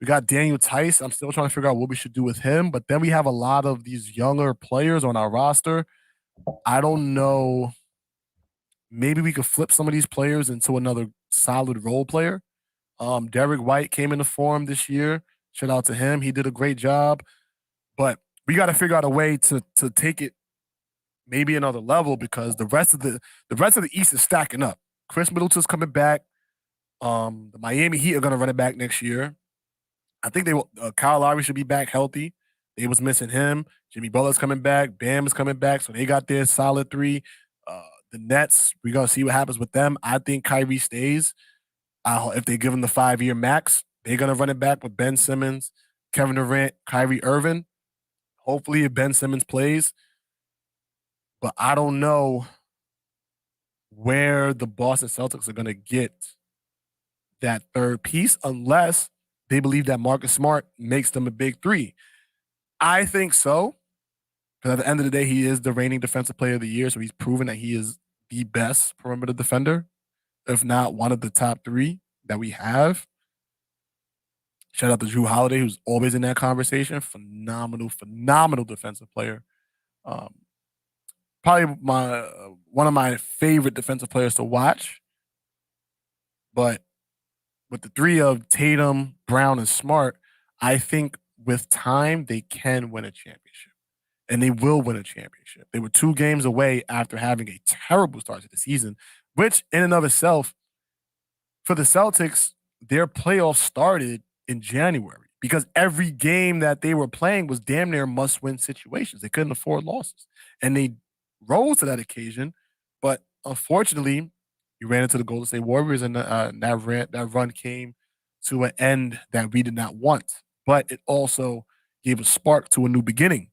We got Daniel Tice. I'm still trying to figure out what we should do with him. But then we have a lot of these younger players on our roster. I don't know. Maybe we could flip some of these players into another solid role player. Derek White came into form this year. Shout out to him. He did a great job. But we got to figure out a way to take it maybe another level because the rest of the East is stacking up. Chris Middleton's coming back. The Miami Heat are going to run it back next year. I think they will. Kyle Lowry should be back healthy. They was missing him. Jimmy Butler's coming back. Bam is coming back. So they got their solid three. The Nets, we're going to see what happens with them. I think Kyrie stays. If they give him the 5-year max, they're going to run it back with Ben Simmons, Kevin Durant, Kyrie Irving. Hopefully if Ben Simmons plays. But I don't know where the Boston Celtics are going to get that third piece unless they believe that Marcus Smart makes them a big three. I think so. Because at the end of the day, he is the reigning defensive player of the year. So he's proven that he is the best perimeter defender, if not one of the top three that we have. Shout out to Jrue Holiday, who's always in that conversation. Phenomenal defensive player. Probably one of my favorite defensive players to watch. But with the three of Tatum, Brown, and Smart, I think with time they can win a championship. And they will win a championship. They were 2 games away after having a terrible start to the season, which in and of itself, for the Celtics, their playoffs started in January because every game that they were playing was damn near must-win situations. They couldn't afford losses. And they rose to that occasion, but unfortunately, you ran into the Golden State Warriors, and that run came to an end that we did not want. But it also gave a spark to a new beginning.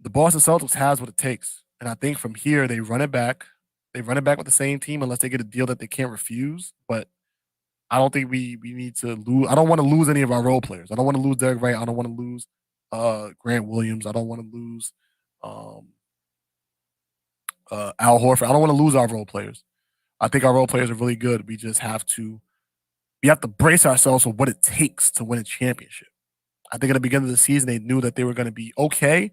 The Boston Celtics has what it takes. And I think from here, they run it back. They run it back with the same team unless they get a deal that they can't refuse. But I don't think we need to lose. I don't want to lose any of our role players. I don't want to lose Derek Wright. I don't want to lose Grant Williams. I don't want to lose Al Horford. I don't want to lose our role players. I think our role players are really good. We just have to brace ourselves for what it takes to win a championship. I think at the beginning of the season, they knew that they were going to be okay,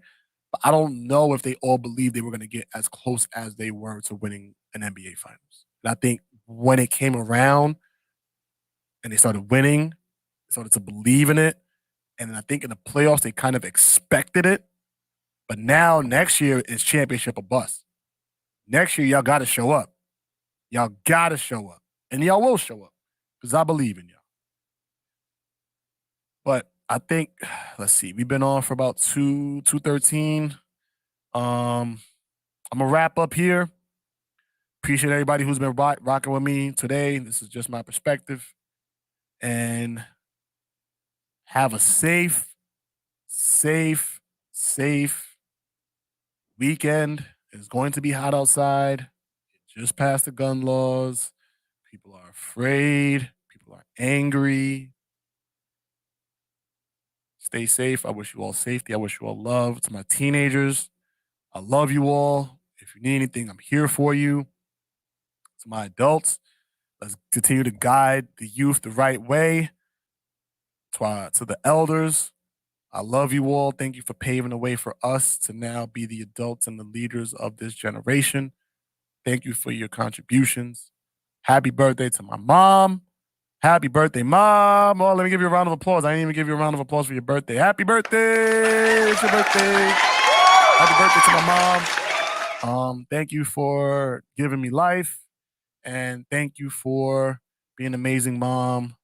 but I don't know if they all believed they were going to get as close as they were to winning an NBA Finals. And I think when it came around and they started winning, they started to believe in it, And I think in the playoffs, they kind of expected it. But now next year is championship or bust. Next year, y'all got to show up. Y'all got to show up. And y'all will show up because I believe in y'all. But I think, let's see, we've been on for about 2:13. I'm going to wrap up here. Appreciate everybody who's been rocking with me today. This is just my perspective. And have a safe weekend. It's going to be hot outside. Just passed the gun laws. People are afraid. People are angry. Stay safe. I wish you all safety. I wish you all love. To my teenagers, I love you all. If you need anything, I'm here for you. To my adults, let's continue to guide the youth the right way. To the elders, I love you all. Thank you for paving the way for us to now be the adults and the leaders of this generation. Thank you for your contributions. Happy birthday to my mom. Happy birthday, Mom. Oh, let me give you a round of applause. I didn't even give you a round of applause for your birthday. Happy birthday. It's your birthday. Happy birthday to my mom. Thank you for giving me life. And thank you for being an amazing mom,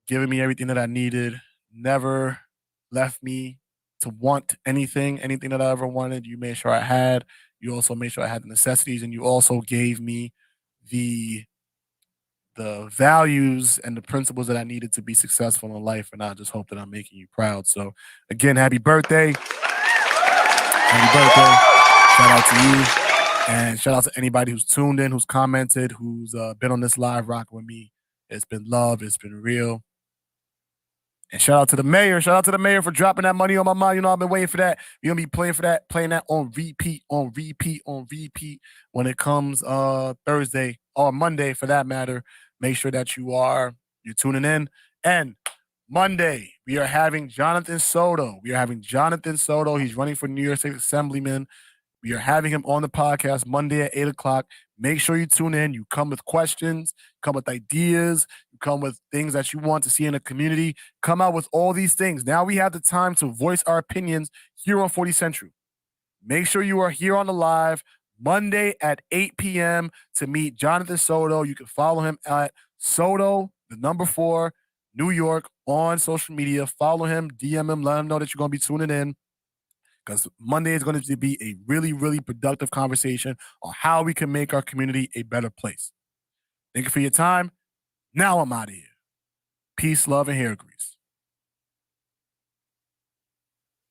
giving me everything that I needed. Never left me to want anything that I ever wanted. You made sure I had. You also made sure I had the necessities, and you also gave me the values and the principles that I needed to be successful in life. And I just hope that I'm making you proud. So again, happy birthday. Happy birthday. Shout out to you. And shout out to anybody who's tuned in, who's commented, who's been on this live rocking with me. It's been love. It's been real. And shout out to the mayor. Shout out to the mayor for dropping that money on my mind. You know, I've been waiting for that. We're going to be playing that on repeat when it comes Thursday or Monday for that matter. Make sure that you're tuning in. And Monday, we are having Jonathan Soto. He's running for New York State Assemblyman. We are having him on the podcast Monday at 8 o'clock. Make sure you tune in. You come with questions, come with ideas, you come with things that you want to see in the community. Come out with all these things. Now we have the time to voice our opinions here on 40 Central. Make sure you are here on the live Monday at 8 p.m. to meet Jonathan Soto. You can follow him at Soto, 4, New York on social media. Follow him, DM him, let him know that you're going to be tuning in. Because Monday is going to be a really, really productive conversation on how we can make our community a better place. Thank you for your time. Now I'm out of here. Peace, love, and hair grease.